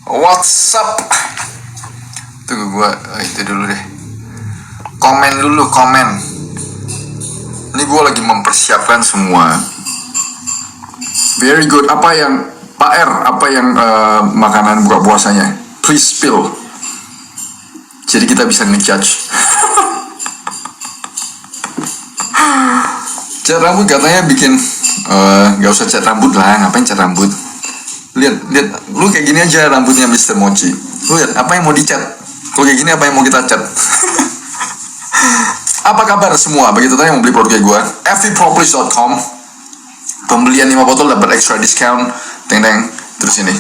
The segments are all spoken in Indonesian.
What's up? Tunggu gua itu dulu deh. Komen dulu, komen. Ini gua lagi mempersiapkan semua. Very good. Apa yang Pak R? Apa yang makanan buka puasanya? Please spill. Jadi kita bisa ngejudge. Cat rambut katanya bikin gak usah cat rambut lah. Ngapain cat rambut? Lihat, lu kayak gini aja rambutnya Mr. Mochi. Lu lihat, apa yang mau dicat? Kalau kayak gini apa yang mau kita cat? Apa kabar semua? Begitu tanya mau beli produknya gue, fvproperties.com. Pembelian 5 botol dapat extra discount. Teng. Terus ini.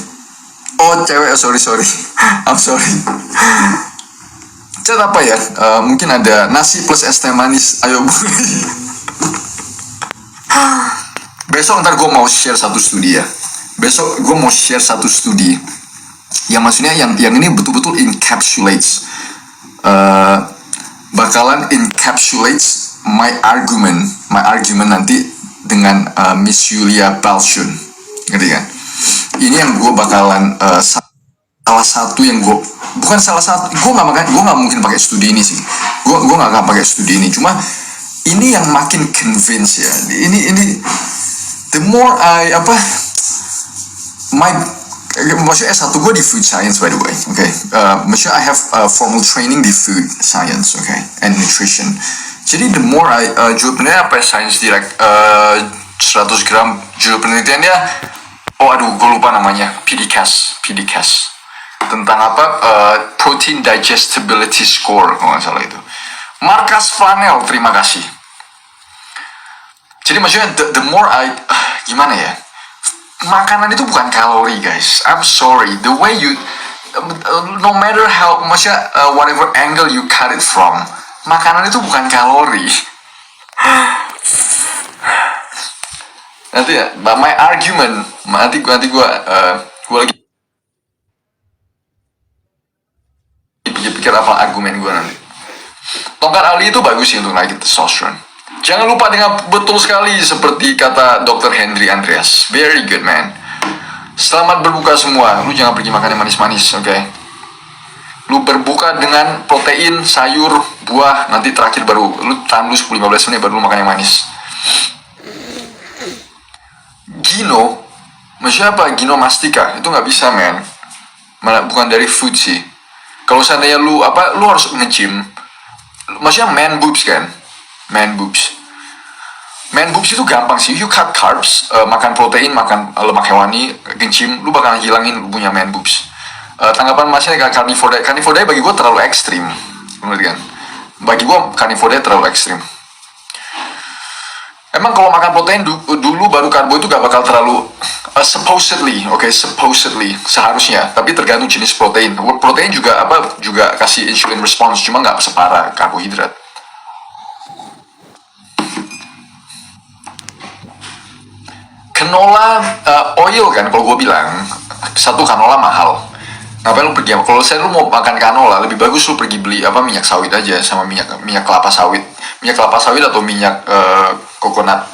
Oh cewek, sorry. I'm sorry. Cat apa ya? Mungkin ada nasi plus es teh manis. Ayo beli. Besok ntar gue mau share satu studi ya. Besok gue mau share satu studi yang maksudnya yang ini betul-betul encapsulates bakalan encapsulates my argument nanti dengan Miss Yulia Balchun, ngerti kan? Ini yang gue bakalan salah satu yang gue nggak mungkin pakai studi ini sih. Gue nggak akan pakai studi ini. Cuma ini yang makin convince ya. Ini the more maksudnya S1 gue di food science by the way, okay. Maksudnya I have formal training di food science, okay, and nutrition. Jadi the more judul penelitian apa science direct 100 gram judul penelitiannya, gue lupa namanya, PDCAS tentang apa protein digestibility score kalau nggak salah itu. Markas Flanel, terima kasih. Jadi maksudnya the more gimana ya? Makanan itu bukan kalori guys. I'm sorry. The way you no matter how maksudnya whatever angle you cut it from, makanan itu bukan kalori. Nanti ya, my argument nanti gue lagi pikir apa argumen gue nanti. Tongkat Ali itu bagus sih untuk naikin testosterone. Jangan lupa dengan betul sekali seperti kata Dr. Henry Andreas. Very good man. Selamat berbuka semua. Lu jangan pergi makan yang manis-manis, oke? Okay? Lu berbuka dengan protein, sayur, buah. Nanti terakhir baru lu tahan lu 10-15 menit baru lu makan yang manis. Gino, maksudnya apa? Gino mastika itu nggak bisa, man. Malah bukan dari food sih. Kalau seandainya lu harus nge-gym. Maksudnya man boobs kan? Man boobs itu gampang sih. You cut carbs, makan protein, makan lemak hewani, nge-gym, lu bakalan hilangin lu punya man boobs. Tanggapan masnya kayak carnivore diet bagi gue terlalu ekstrim, mengerti kan? Bagi gue carnivore diet terlalu ekstrim. Emang kalau makan protein dulu baru karbo itu gak bakal terlalu supposedly seharusnya, tapi tergantung jenis protein. Protein juga kasih insulin response, cuma nggak separah karbohidrat. Canola oil kan, kalau gue bilang satu canola mahal. Ngapain lu pergi? Kalau lu mau makan canola, lebih bagus lu pergi beli minyak sawit aja sama minyak kelapa sawit atau minyak coconut.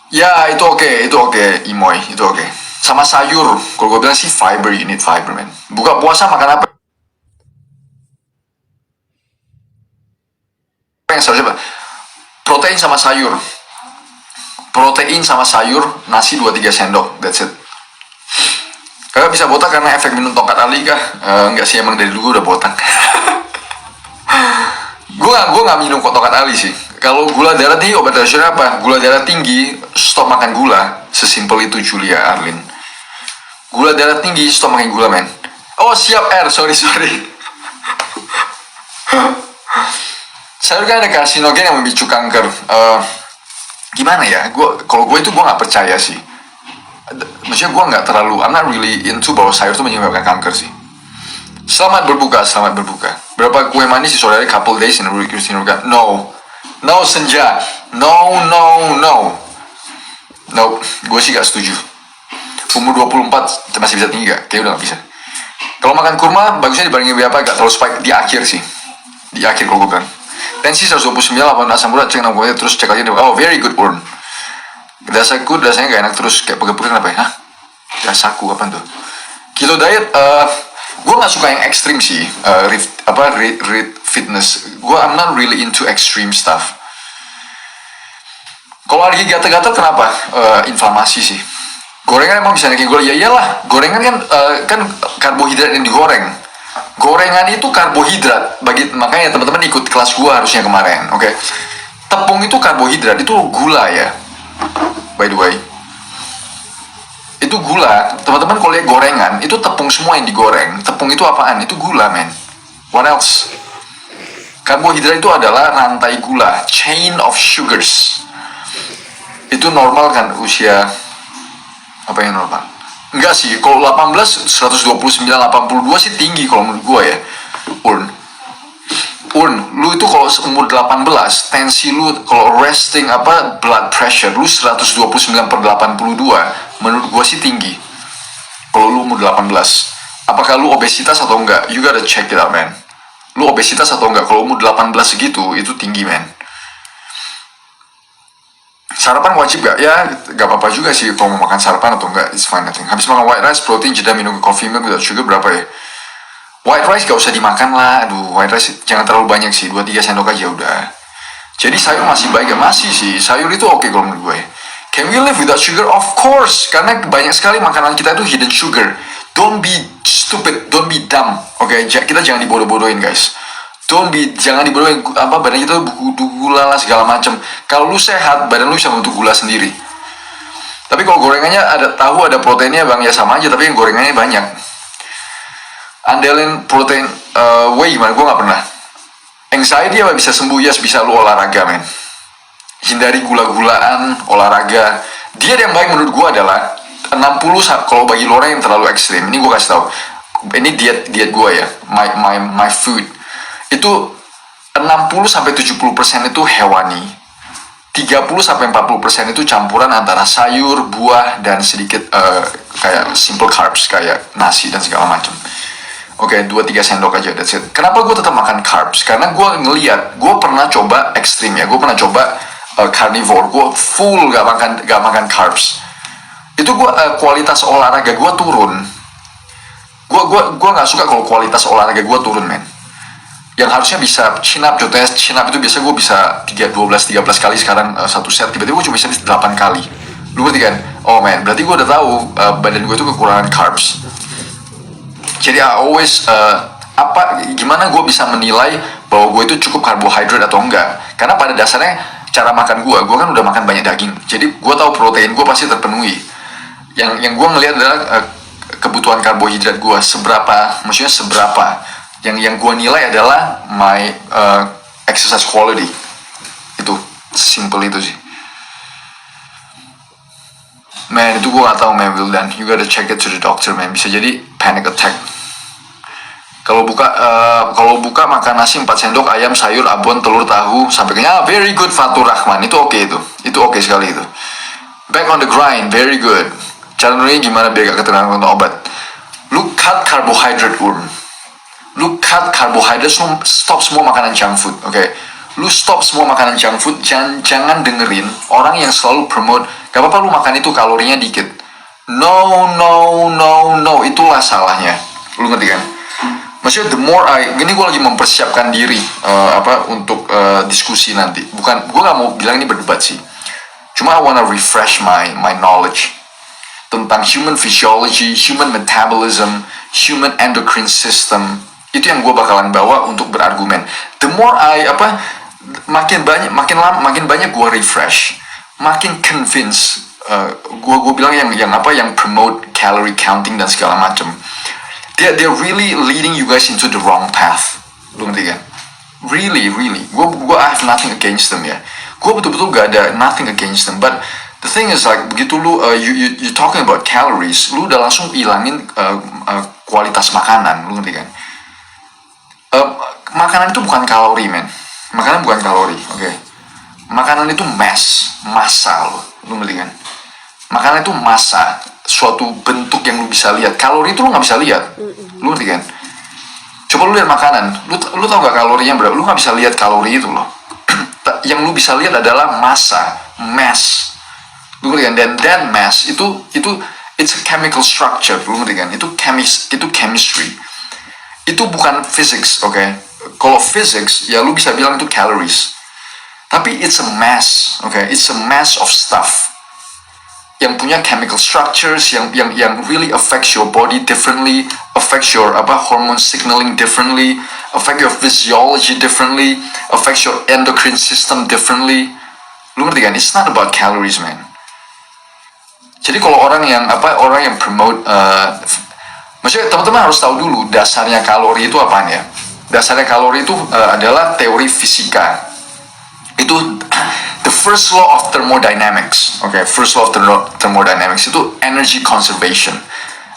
Ya itu oke, Imoy itu oke. Sama sayur, kalau gue bilang sih fiber, you need fiber man. Buka puasa makan apa? Yang seharusnya protein sama sayur, nasi 2-3 sendok, that's it. Kagak bisa botak karena efek minum tongkat Ali kah? Enggak sih, emang dari dulu udah botak. Gue nggak minum tongkat Ali sih. Kalau gula darah tinggi, obat tradisional apa? Gula darah tinggi, stop makan gula. Sesimpel itu Julia Arlin. Gula darah tinggi, stop makan gula men. Oh siap R, sorry. Sayur kan ada karsinogen yang memicu kanker. Gimana ya? Kalau gue nggak percaya sih. Maksudnya gue nggak terlalu, I'm not really into bahwa sayur itu menyebabkan kanker sih. Selamat berbuka. Berapa kue manis di sore hari couple days in a week? No Senja. No. Nope, gue sih gak setuju. Umur 24 masih bisa tinggi gak? Kayaknya udah gak bisa. Kalau makan kurma, bagusnya dibandingin apa, gak terlalu spike di akhir sih. Di akhir kalau gue bilang. Tensi 129, 8 asam urat, cek namanya, terus cek lagi, oh very good Urn. Dasaku, rasanya gak enak terus, kayak pegel-pegel kenapa ya? Hah? Dasaku, apa tuh? Kilo diet, gue gak suka yang ekstrim sih, fitness. Gue I'm not really into extreme stuff. Kalau lagi gatel-gatel kenapa? Inflamasi sih. Gorengan emang bisa naikin gula, ya iyalah. Gorengan kan karbohidrat yang digoreng. Gorengan itu karbohidrat. Makanya teman-teman ikut kelas gua harusnya kemarin, oke? Tepung itu karbohidrat, itu gula ya. By the way, itu gula. Teman-teman kalau lihat gorengan, itu tepung semua yang digoreng. Tepung itu apaan? Itu gula, men. What else? Karbohidrat itu adalah rantai gula, chain of sugars. Itu normal kan usia apa yang normal? Enggak sih, kalau 18, 129, 82 sih tinggi kalau menurut gue ya. Lu itu kalau umur 18, tensi lu kalau resting blood pressure lu 129/82, menurut gue sih tinggi. Kalau lu umur 18, apakah lu obesitas atau enggak? You gotta check it out, man. Lu obesitas atau enggak? Kalau umur 18 segitu, itu tinggi, man. Sarapan wajib gak? Ya gak apa-apa juga sih kalau mau makan sarapan atau enggak, it's fine nothing. Habis makan white rice, protein, jeda minum coffee milk without sugar berapa ya? White rice gak usah dimakan lah, aduh white rice jangan terlalu banyak sih, 2-3 sendok aja udah. Jadi sayur masih baik gak? Masih sih, sayur itu oke kalau menurut gue. Can we live without sugar? Of course, karena banyak sekali makanan kita itu hidden sugar. Don't be stupid, don't be dumb, oke? Kita jangan dibodoh-bodohin guys. Jangan dibodohin, badan kita butuh gula lah segala macam. Kalau lu sehat, badan lu bisa bentuk gula sendiri. Tapi kalau gorengannya ada tahu, ada proteinnya bang, ya sama aja, tapi yang gorengannya banyak. Andelin protein, whey gimana? Gue gak pernah. Anxiety apa bisa sembuh? Ya bisa, lu olahraga men. Hindari gula-gulaan, olahraga. Diet yang baik menurut gue adalah 60, kalau bagi lo orang yang terlalu ekstrim. Ini gue kasih tau. Ini diet gue ya, my food. Itu 60-70% itu hewani, 30-40% itu campuran antara sayur, buah, dan sedikit kayak simple carbs kayak nasi dan segala macam. Oke, 2-3 sendok aja, that's it. Kenapa gue tetap makan carbs? Karena gue ngeliat, gue pernah coba ekstrim ya, gue pernah coba carnivore, gue full gak makan carbs. Itu gue kualitas olahraga gue turun. Gue nggak suka kalau kualitas olahraga gue turun, men. Yang harusnya bisa chin up, contohnya chin up itu biasa gue bisa 12-13 kali, sekarang satu set tiba-tiba gue cuma bisa 8 kali. Lu ngerti kan? Oh man, berarti gue udah tahu badan gue itu kekurangan carbs. Jadi gimana gue bisa menilai bahwa gue itu cukup karbohidrat atau enggak? Karena pada dasarnya cara makan gue kan udah makan banyak daging, jadi gue tahu protein gue pasti terpenuhi. Yang gue ngelihat adalah kebutuhan karbohidrat gue seberapa. Yang gue nilai adalah my exercise quality. Itu simple itu sih. Man, itu gue gak tahu man, Wildan. You gotta check it to the doctor man. Bisa jadi panic attack. Kalau buka makan nasi 4 sendok, ayam, sayur, abon, telur, tahu sampai kenyang. Very good Fatur Rahman. Itu oke itu. Itu oke sekali itu. Back on the grind, very good. Cara nulisnya gimana biar gak ketergantungan untuk obat? Lu cut carbohydrate Lu cut carbohydrate, stop semua makanan junk food, oke? Lu stop semua makanan junk food, jangan dengerin orang yang selalu promote, gak apa-apa lu makan itu kalorinya dikit. No, itulah salahnya. Lu ngerti kan? Maksudnya gini gue lagi mempersiapkan diri untuk diskusi nanti. Bukan, gue gak mau bilang ini berdebat sih. Cuma I wanna refresh my knowledge tentang human physiology, human metabolism, human endocrine system. Itu yang gue bakalan bawa untuk berargumen. The more makin banyak gue refresh, makin convince. Gue bilang yang promote calorie counting dan segala macam. They're really leading you guys into the wrong path. Lu ngerti kan? Really. Gue I have nothing against them ya. Gue betul-betul gak ada nothing against them. But the thing is like begitu lu you talking about calories, lu udah langsung hilangin kualitas makanan. Lu ngerti kan? Makanan itu bukan kalori men. Makanan bukan kalori, oke? Makanan itu massa lu ngerti kan? Makanan itu massa, suatu bentuk yang lu bisa lihat. Kalori itu lu nggak bisa lihat, lu ngerti kan? Coba lu lihat makanan, lu tau gak kalorinya berapa? Lu nggak bisa lihat kalori itu loh. Yang lu bisa lihat adalah massa, mass. Lu ngerti kan? Dan that mass itu it's a chemical structure, lu ngerti kan? Itu chemistry. Itu bukan physics, oke? Kalau physics ya lu bisa bilang itu calories. Tapi it's a mass, oke? It's a mass of stuff yang punya chemical structures yang really affects your body differently, affects your hormone signaling differently, affect your physiology differently, affects your endocrine system differently. Lu ngerti kan? It's not about calories, man. Jadi kalau orang yang promote, maksudnya teman-teman harus tahu dulu dasarnya kalori itu apaan ya. Dasarnya kalori itu adalah teori fisika. Itu the first law of thermodynamics. First law of thermodynamics itu energy conservation.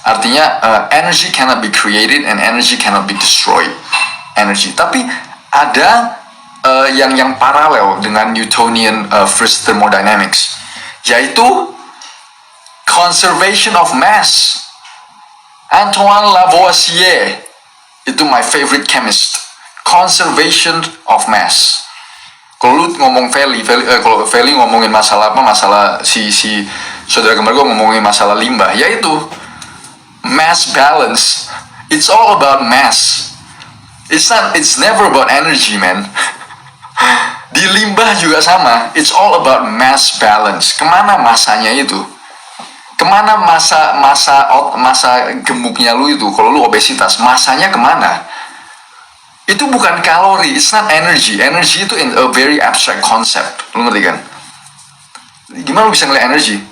Artinya energy cannot be created and energy cannot be destroyed. Energy. Tapi ada yang paralel dengan Newtonian first thermodynamics, yaitu conservation of mass. Antoine Lavoisier itu my favorite chemist. Conservation of mass. Kalau lu ngomong kalau Feli ngomongin masalah si saudara kembar gue ngomongin masalah limbah, yaitu mass balance. It's all about mass. It's never about energy, man. Di limbah juga sama. It's all about mass balance. Kemana masanya itu? Kemana masa gemuknya lu itu? Kalau lu obesitas, masanya kemana? Itu bukan kalori, it's not energy. Energy itu a very abstract concept. Lu ngerti kan? Gimana lu bisa ngeliat energy?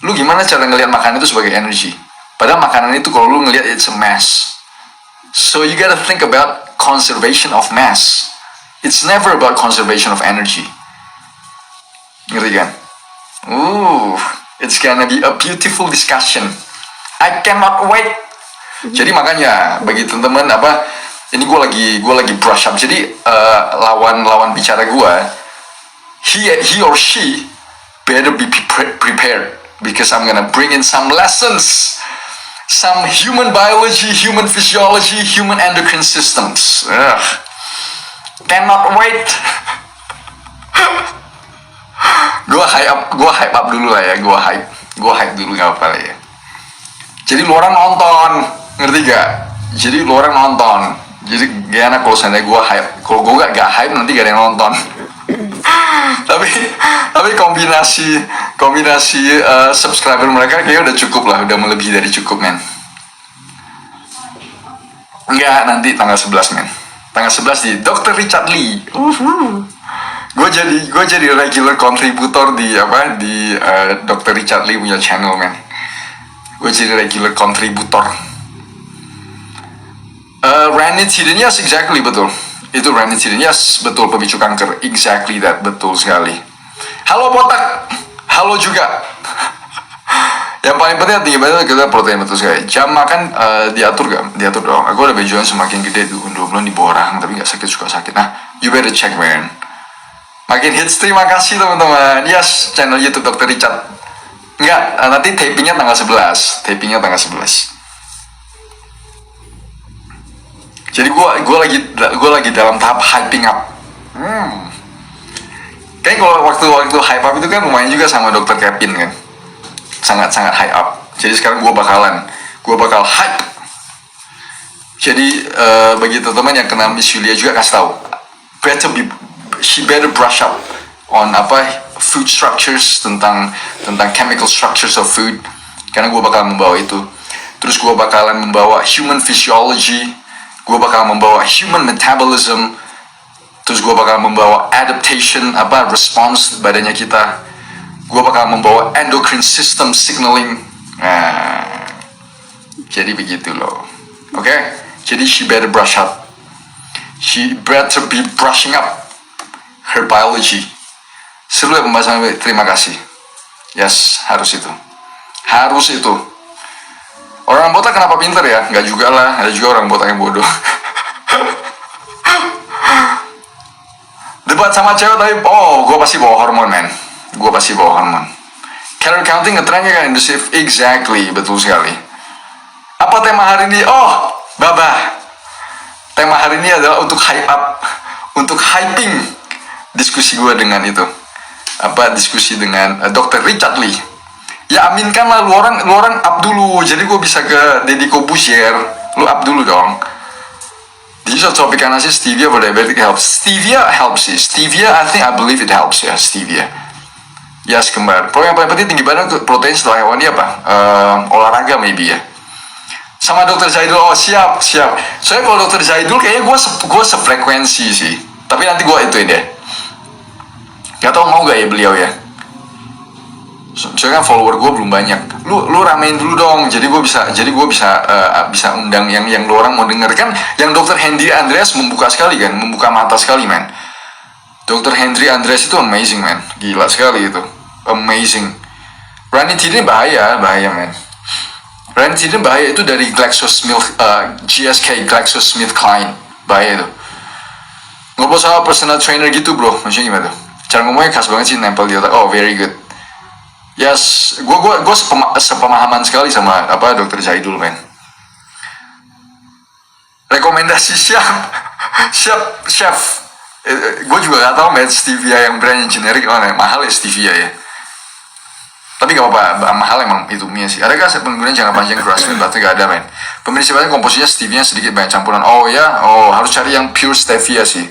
Lu gimana cara ngeliat makanan itu sebagai energy? Padahal makanan itu kalau lu ngeliat it's a mass. So you gotta think about conservation of mass. It's never about conservation of energy. Ngerti kan? It's gonna be a beautiful discussion. I cannot wait. Jadi makanya bagi teman-teman ini gue lagi brush up. Jadi lawan bicara gue, he or she better be prepared because I'm gonna bring in some lessons, some human biology, human physiology, human endocrine systems. Cannot wait. Gue hype up dulu lah ya. Gue hype dulu nggak apa lah ya. Jadi lu orang nonton, ngerti gak? Jadi lu orang nonton. Jadi gak enak kalau seandainya gue hype. Kalau gue gak hype nanti gak ada yang nonton. tapi kombinasi subscriber mereka kayaknya udah cukup lah, udah melebihi dari cukup, men. Enggak, nanti tanggal 11, men. Tanggal 11 di Dr. Richard Lee. Gue jadi regular contributor di Dr. Richard Lee punya channel, men. Gue jadi regular contributor. Ranitidine, yes, exactly, betul. Itu ranitidine, yes, betul, pemicu kanker. Exactly that, betul sekali. Halo botak, halo juga. Yang paling penting tinggi badan kita protein, betul sekali. Jam makan diatur gak? Diatur dong. Aku udah bejuan semakin gede, 2 bulan di bawah rahang, tapi gak sakit, suka sakit. Nah, you better check, man. Makin hits, terima kasih teman-teman. Yes, channel YouTube Dr. Richard. Enggak, nanti tapingnya tanggal 11. Jadi gue lagi dalam tahap hyping up. Kayaknya kalau waktu hype up itu kan lumayan juga sama Dr. Kevin kan. Sangat hype up. Jadi sekarang gue bakal hype. Jadi bagi teman-teman yang kenal Miss Julia juga kasih tahu. She better brush up on food structures, tentang chemical structures of food. Karena gue bakal membawa itu. Terus gue bakalan membawa human physiology. Gue bakal membawa human metabolism. Terus gue bakal membawa adaptation, response badannya kita. Gue bakal membawa endocrine system signaling. Nah, jadi begitu loh. Oke? Jadi she better brush up. She better be brushing up her biology. Seru ya pembahasan. Terima kasih. Yes, harus itu. Orang botak kenapa pinter ya? Enggak juga lah, ada juga orang botak yang bodoh. Debat sama cewek tapi, gue pasti bawa hormon, men. calorie counting ngetrennya kan indusif. Exactly, betul sekali. Apa tema hari ini? Oh, Baba. Tema hari ini adalah untuk hype up, untuk hyping diskusi gue dengan itu. Diskusi dengan Dr. Richard Lee. Ya aminkanlah lu orang up dulu. Jadi gue bisa ke Deddy Corbuzier. Lu up dulu dong. This is a topic karena sih stevia for diabetic helps. Stevia helps sih. Stevia I believe it helps ya, stevia. Yes, kembar. Yang paling penting tinggi badan protein setelah hewani apa? Olahraga maybe ya. Sama Dr. Zaidul, oh siap. Soalnya kalau Dr. Zaidul kayaknya gue sefrekuensi sih. Tapi nanti gue ituin deh. Gak tau mau gak ya beliau ya. Soalnya kan follower gue belum banyak. Lu ramein dulu dong. Jadi gue bisa undang yang lu orang mau denger kan. Yang Dr. Henry Andreas membuka sekali kan, membuka mata sekali man. Dr. Henry Andreas itu amazing man, gila sekali itu. Amazing. Ranitidine bahaya man. Ranitidine bahaya itu dari GSK GlaxoSmithKline, bahaya itu. Ngobrol sama personal trainer gitu bro, maksudnya gimana tuh? Cara ngomongnya khas banget sih, nempel di otak. Oh very good. Yes, gue sepemahaman sekali sama Dr. Zaidul man. Rekomendasi siap chef. Gue juga gak tau man, stevia yang brand yang generik mana, mahal ya stevia ya. Tapi gak apa-apa, mahal emang itu mie sih. Adakah penggunaan jangka panjang grass-fed butter? Gak ada men. Pemirsa komposisinya stevia sedikit banyak campuran. Oh ya, harus cari yang pure stevia sih.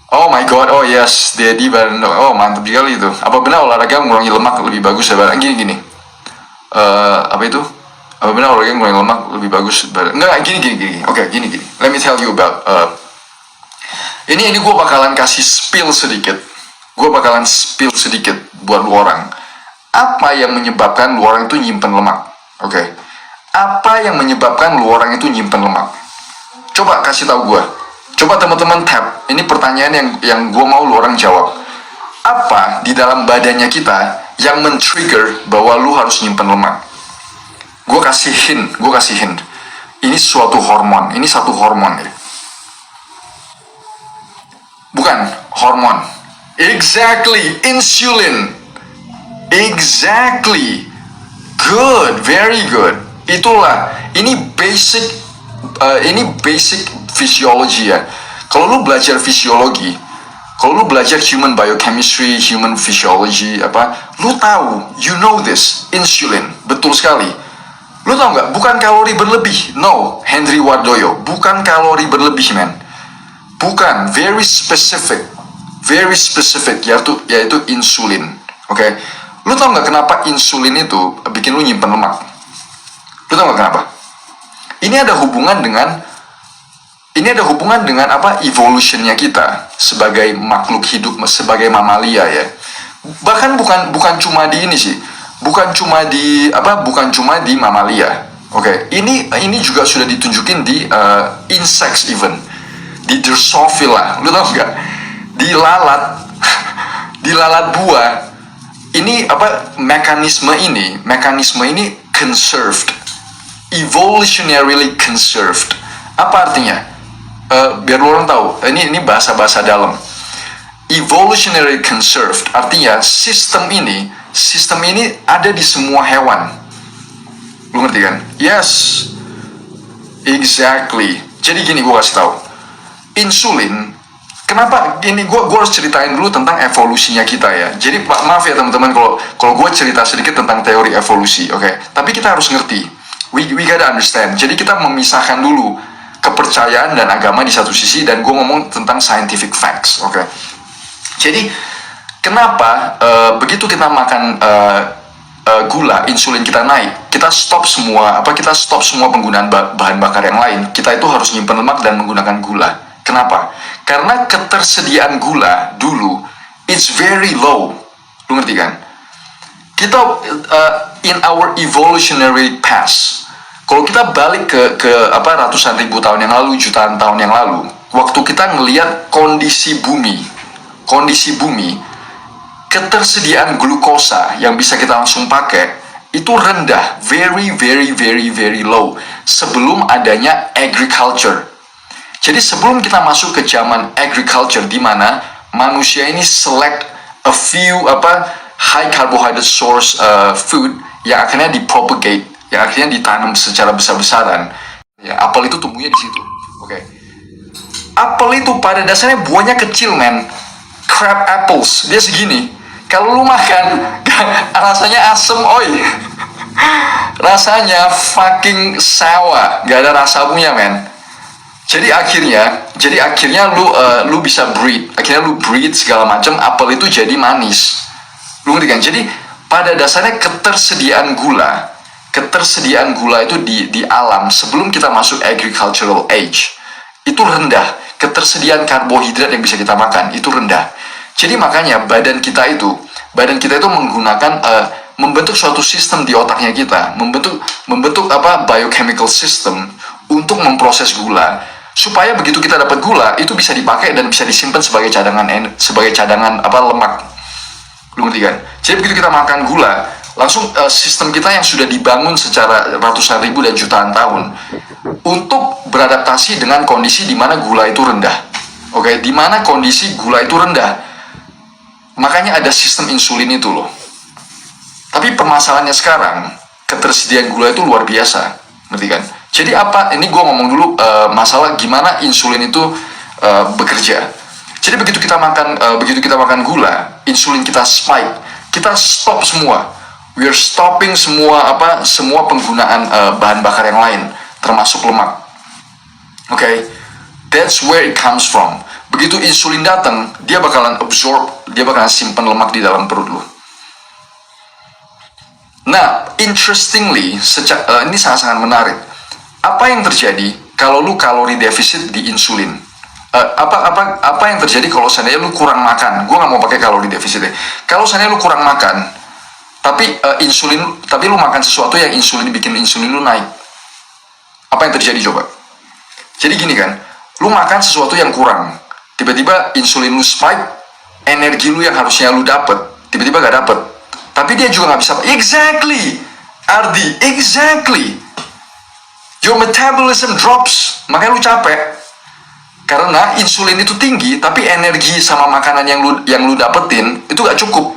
Oh my god, oh yes, Daddy Barendo. Oh mantap sekali itu. Apa benar olahraga mengurangi lemak lebih bagus ya? Gini. Apa itu? Apa benar olahraga mengurangi lemak lebih bagus? Enggak, gini. Oke, gini. Let me tell you about. Ini gue bakalan kasih spill sedikit. Buat lu orang. Apa yang menyebabkan lu orang itu nyimpen lemak? Oke. Apa yang menyebabkan lu orang itu nyimpen lemak? Coba kasih tahu gue. Coba teman-teman tap. Ini pertanyaan yang gue mau lu orang jawab. Apa di dalam badannya kita yang men-trigger bahwa lu harus nyimpen lemak? Gue kasih hint. Ini suatu hormon. Ini satu hormon ya. Bukan hormon. Exactly, insulin. Exactly. Good, very good. Itulah. Ini basic physiology ya. Kalau lu belajar fisiologi, kalau lu belajar human biochemistry, human physiology lu tahu, you know this, insulin, betul sekali. Lu tahu nggak? Bukan kalori berlebih. No, Henry Wardoyo, bukan kalori berlebih man. Bukan, very specific, yaitu insulin. Oke, lu tau nggak kenapa insulin itu bikin lu nyimpen lemak? Lu tau nggak kenapa? Ini ada hubungan dengan evolutionnya kita sebagai makhluk hidup, sebagai mamalia ya. Bahkan bukan cuma di ini sih, bukan cuma di mamalia. Oke, ini juga sudah ditunjukin di insects even. Di Drosophila, lu tau nggak? Di lalat buah. Ini mekanisme ini conserved, evolutionarily conserved. Apa artinya? Biar lu orang tahu. Ini bahasa dalam. Evolutionary conserved artinya sistem ini ada di semua hewan. Lu ngerti kan? Yes, exactly. Jadi gini gue kasih tahu. Insulin, kenapa gini? Gue harus ceritain dulu tentang evolusinya kita ya. Jadi maaf ya teman-teman kalau gue cerita sedikit tentang teori evolusi, oke? Tapi kita harus ngerti, we gotta understand. Jadi kita memisahkan dulu kepercayaan dan agama di satu sisi, dan gue ngomong tentang scientific facts, oke? Jadi kenapa begitu kita makan gula, insulin kita naik, kita stop semua penggunaan bahan bakar yang lain. Kita itu harus nyimpen lemak dan menggunakan gula. Kenapa? Karena ketersediaan gula dulu it's very low. Lu ngerti kan? Kita in our evolutionary past, kalau kita balik ke ratusan ribu tahun yang lalu, jutaan tahun yang lalu, waktu kita ngelihat kondisi bumi, ketersediaan glukosa yang bisa kita langsung pakai itu rendah, very low sebelum adanya agriculture. Jadi sebelum kita masuk ke zaman agriculture di mana manusia ini select a few high carbohydrate source food yang akhirnya dipropagate, yang akhirnya ditanam secara besar-besaran. Ya, apel itu tumbuhnya di situ. Oke. Apel itu pada dasarnya buahnya kecil, man. Crab apples, dia segini. Kalau lu makan, rasanya asem, oi. Rasanya fucking sour, gak ada rasa punya, man. Jadi akhirnya lu bisa breed, akhirnya lu breed segala macam, apel itu jadi manis. Lu ngerti kan? Jadi pada dasarnya ketersediaan gula itu di alam sebelum kita masuk agricultural age itu rendah. Ketersediaan karbohidrat yang bisa kita makan itu rendah. Jadi makanya badan kita itu menggunakan membentuk suatu sistem di otaknya kita, membentuk biochemical system untuk memproses gula, supaya begitu kita dapat gula itu bisa dipakai dan bisa disimpan sebagai cadangan lemak. Lu ngerti kan? Jadi begitu kita makan gula, langsung sistem kita yang sudah dibangun secara ratusan ribu dan jutaan tahun untuk beradaptasi dengan kondisi di mana gula itu rendah. Oke, di mana kondisi gula itu rendah, makanya ada sistem insulin itu loh. Tapi permasalahannya sekarang, ketersediaan gula itu luar biasa, ngerti kan? Jadi ini gue ngomong dulu masalah gimana insulin itu bekerja. Jadi begitu kita makan gula, insulin kita spike, kita stop semua. We are stopping semua penggunaan bahan bakar yang lain, termasuk lemak. Oke, that's where it comes from. Begitu insulin datang, dia bakalan simpan lemak di dalam perut lu. Nah, interestingly, ini sangat-sangat menarik. Apa yang terjadi kalau lu kalori defisit di insulin? Apa yang terjadi kalau seandainya lu kurang makan? Gue nggak mau pakai kalori defisit deh. Kalau seandainya lu kurang makan, tapi lu makan sesuatu yang bikin insulin lu naik, apa yang terjadi coba? Jadi gini kan, lu makan sesuatu yang kurang, tiba-tiba insulin lu spike, energi lu yang harusnya lu dapet, tiba-tiba gak dapet. Tapi dia juga nggak bisa. Exactly, Ardi, exactly. Your metabolism drops, makanya lu capek. Karena insulin itu tinggi, tapi energi sama makanan yang lu dapetin itu gak cukup.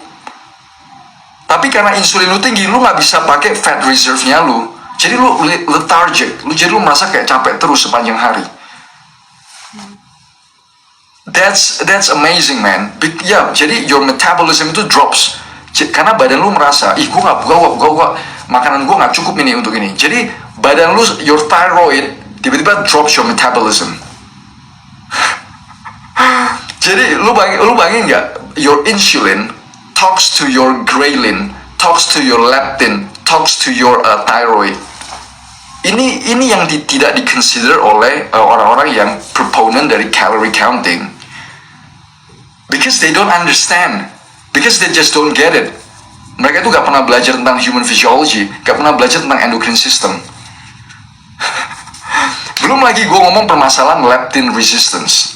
Tapi karena insulin lu tinggi, lu nggak bisa pakai fat reserve-nya lu. Jadi lu lethargic, jadi lu merasa kayak capek terus sepanjang hari. That's amazing, man. Jadi your metabolism itu drops. Karena badan lu merasa, gua makanan gua nggak cukup ini untuk ini. Jadi badan lu, your thyroid tiba-tiba drops your metabolism. Jadi lu bayangin nggak, your insulin talks to your ghrelin, talks to your leptin, talks to your thyroid. Ini yang tidak diconsider oleh orang-orang yang proponent dari calorie counting, because they don't understand, because they just don't get it. Mereka tuh gak pernah belajar tentang human physiology, gak pernah belajar tentang endocrine system. Belum lagi gue ngomong permasalahan leptin resistance.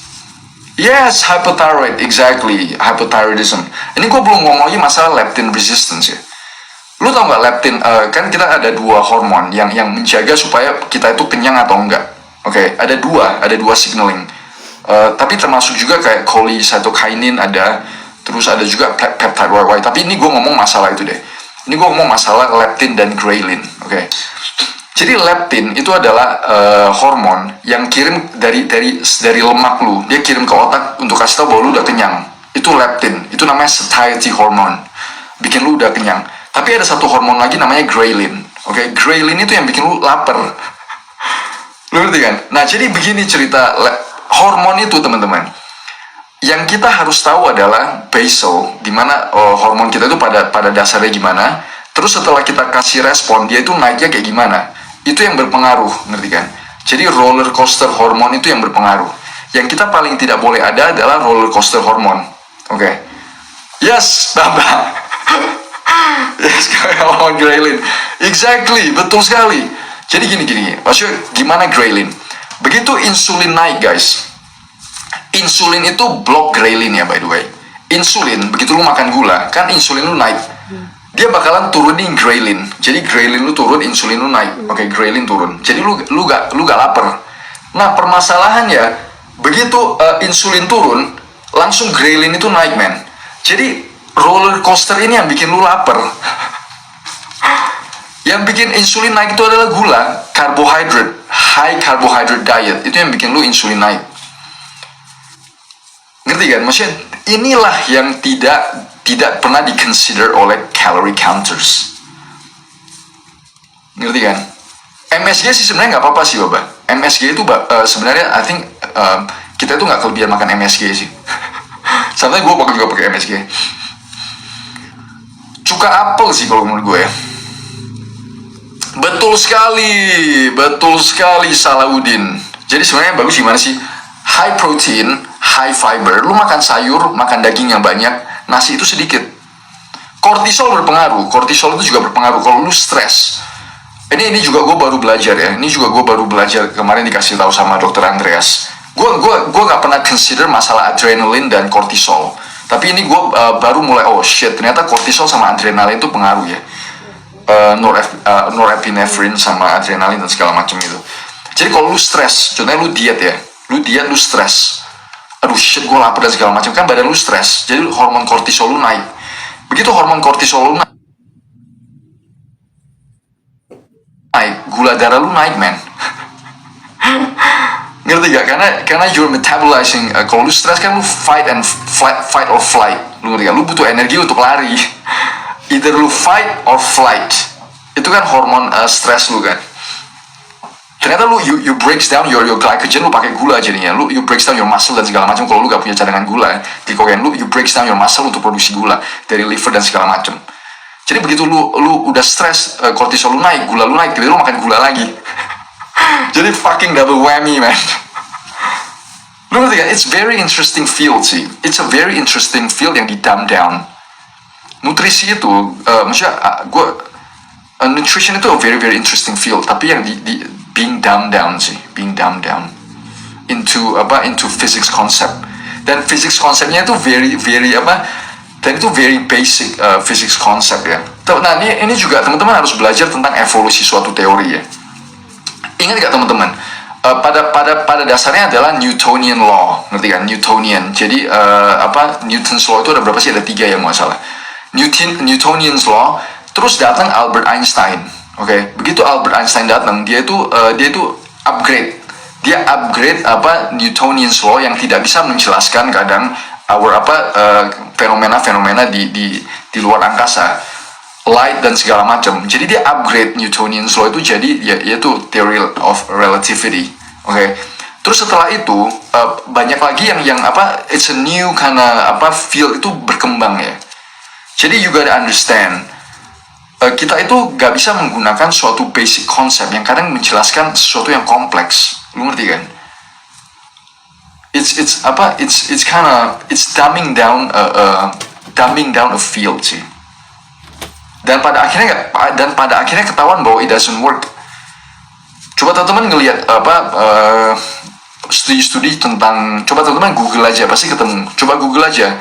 Yes, hypothyroid, exactly, hypothyroidism. Ini gue belum ngomong lagi masalah leptin resistance ya. Lu tau gak leptin, kan kita ada dua hormon yang menjaga supaya kita itu kenyang atau enggak. Oke, ada dua signaling. Tapi termasuk juga kayak cholecystokinin ada, terus ada juga peptide YY. Tapi ini gue ngomong masalah itu deh. Ini gue ngomong masalah leptin dan ghrelin. Oke. Jadi leptin itu adalah hormon yang kirim dari lemak lu, dia kirim ke otak untuk kasih tahu bahwa lu udah kenyang. Itu leptin, itu namanya satiety hormone, bikin lu udah kenyang. Tapi ada satu hormon lagi namanya ghrelin. Oke, ghrelin itu yang bikin lu lapar. Lu ngerti kan? Nah, jadi begini cerita hormon itu, teman-teman. Yang kita harus tahu adalah basal, dimana hormon kita itu pada dasarnya gimana. Terus setelah kita kasih respon, dia itu naiknya kayak gimana. Itu yang berpengaruh, ngerti kan? Jadi roller coaster hormon itu yang berpengaruh. Yang kita paling tidak boleh ada adalah roller coaster hormon. Oke. Yes, Baba. Yes, hormon ghrelin. Exactly, betul sekali. Jadi gini. Maksudnya gimana ghrelin? Begitu insulin naik, guys. Insulin itu block ghrelin ya, by the way. Insulin, begitu lu makan gula, kan insulin lu naik. Dia bakalan turunin ghrelin. Jadi ghrelin lu turun, insulin lu naik. Oke, ghrelin turun. Jadi lu gak lapar. Nah, permasalahannya begitu insulin turun, langsung ghrelin itu naik, man. Jadi roller coaster ini yang bikin lu lapar. Yang bikin insulin naik itu adalah gula, karbohidrat, high carbohydrate diet. Itu yang bikin lu insulin naik. Ngerti kan? Maksudnya inilah yang tidak pernah di-consider oleh calorie counters. Ngerti kan? MSG sih sebenarnya nggak apa-apa sih, Baba. MSG itu sebenarnya I think kita itu nggak kelebihan makan MSG sih. Sebenarnya gue juga pakai MSG. Cuka apel sih kalau menurut gue ya. Betul sekali Salahuddin. Jadi sebenarnya bagus gimana sih? High protein, high fiber. Lu makan sayur, makan daging yang banyak, nasi itu sedikit. Kortisol berpengaruh. Kortisol itu juga berpengaruh kalau lu stres. Ini juga gue baru belajar ya. Ini juga gue baru belajar kemarin dikasih tahu sama dokter Andreas. Gue nggak pernah consider masalah adrenalin dan kortisol. Tapi ini gue baru mulai ternyata kortisol sama adrenalin itu pengaruh ya. Norepinephrine sama adrenalin dan segala macam itu. Jadi kalau lu stres, contohnya lu diet ya, lu stres, aduh shit gue lapar dan segala macam, kan badan lu stres, jadi hormon kortisol lu naik. Begitu hormon kortisol lu naik, gula darah lu naik, man. Ngerti gak? Karena you're metabolizing. Kalau lu stres kan lu fight or flight. Lu ngerti gak? Lu butuh energi untuk lari. Either lu fight or flight. Itu kan hormon stres lu kan. Ternyata lu you breaks down your glycogen, lu pakai gula jadinya. You breaks down your muscle dan segala macam. Kalau lu gak punya cadangan gula, glikogen you breaks down your muscle untuk produksi gula dari liver dan segala macam. Jadi begitu lu udah stres, kortisol lu naik, gula lu naik, tiba-tiba lu makan gula lagi. Jadi fucking double whammy, man. Lu ngerti gak? It's very interesting field sih. It's a very interesting field yang di dumb down. Nutrisi itu, maksudnya nutrition itu a very very interesting field. Tapi yang di being dumbed down sih, being dumbed down into physics concept. Dan physics konsepnya itu very dan itu very basic physics concept ya. Nah ini juga teman-teman harus belajar tentang evolusi suatu teori ya. Ingat gak teman-teman? Pada dasarnya adalah Newtonian law, ngerti kan? Newtonian. Jadi Newton's law itu ada berapa sih? Ada 3 ya nggak salah. Newtonian's law. Terus datang Albert Einstein. Oke. Begitu Albert Einstein datang, dia itu upgrade. Dia upgrade Newtonian's law yang tidak bisa menjelaskan kadang fenomena-fenomena di luar angkasa, light dan segala macam. Jadi dia upgrade Newtonian's law itu jadi yaitu theory of relativity. Oke. Terus setelah itu banyak lagi yang it's a new karena field itu berkembang ya. Jadi you gotta understand, kita itu gak bisa menggunakan suatu basic konsep yang kadang menjelaskan sesuatu yang kompleks. Lu ngerti kan? It's dumbing down a field sih. Dan pada akhirnya ketahuan bahwa it doesn't work. Coba teman-teman ngelihat studi-studi tentang, coba teman-teman Google aja pasti ketemu. Coba Google aja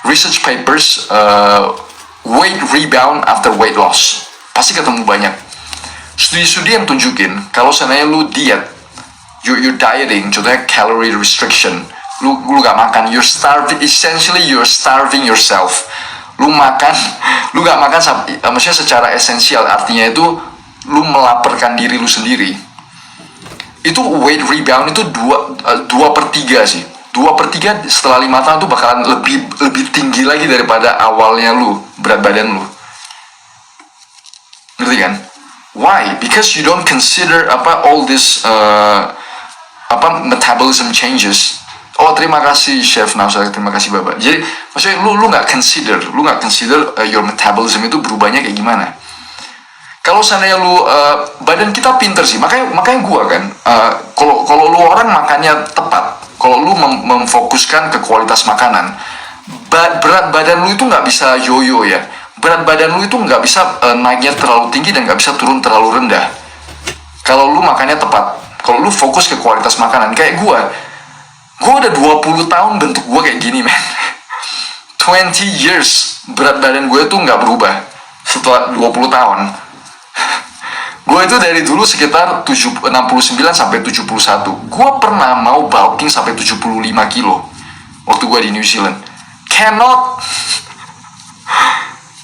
research papers weight rebound after weight loss, pasti ketemu banyak studi-studi yang tunjukin kalau seandainya lu diet, you're dieting, contohnya calorie restriction, lu gak makan, you're starving yourself. Lu gak makan maksudnya secara esensial, artinya itu lu melaparkan diri lu sendiri. Itu weight rebound itu 2/3 sih. 2/3 setelah 5 tahun tuh bakalan lebih tinggi lagi daripada awalnya lu, berat badan lu. Ngerti kan? Why? Because you don't consider all this metabolism changes. Oh, terima kasih Chef Nausar, terima kasih Bapak. Jadi maksudnya lu nggak consider your metabolism itu berubahnya kayak gimana. Kalau seandainya lu badan kita pinter sih, makanya gua kan kalau lu orang makannya tepat, kalau lu memfokuskan ke kualitas makanan, berat badan lu itu nggak bisa yoyo ya. Berat badan lu itu nggak bisa naiknya terlalu tinggi dan nggak bisa turun terlalu rendah. Kalau lu makannya tepat, kalau lu fokus ke kualitas makanan, kayak gua udah 20 tahun bentuk gua kayak gini, man. 20 years berat badan gue tuh nggak berubah setelah 20 tahun. Gue itu dari dulu sekitar 69 sampai 71. Gue pernah mau bulking sampai 75 kilo waktu gue di New Zealand. Cannot.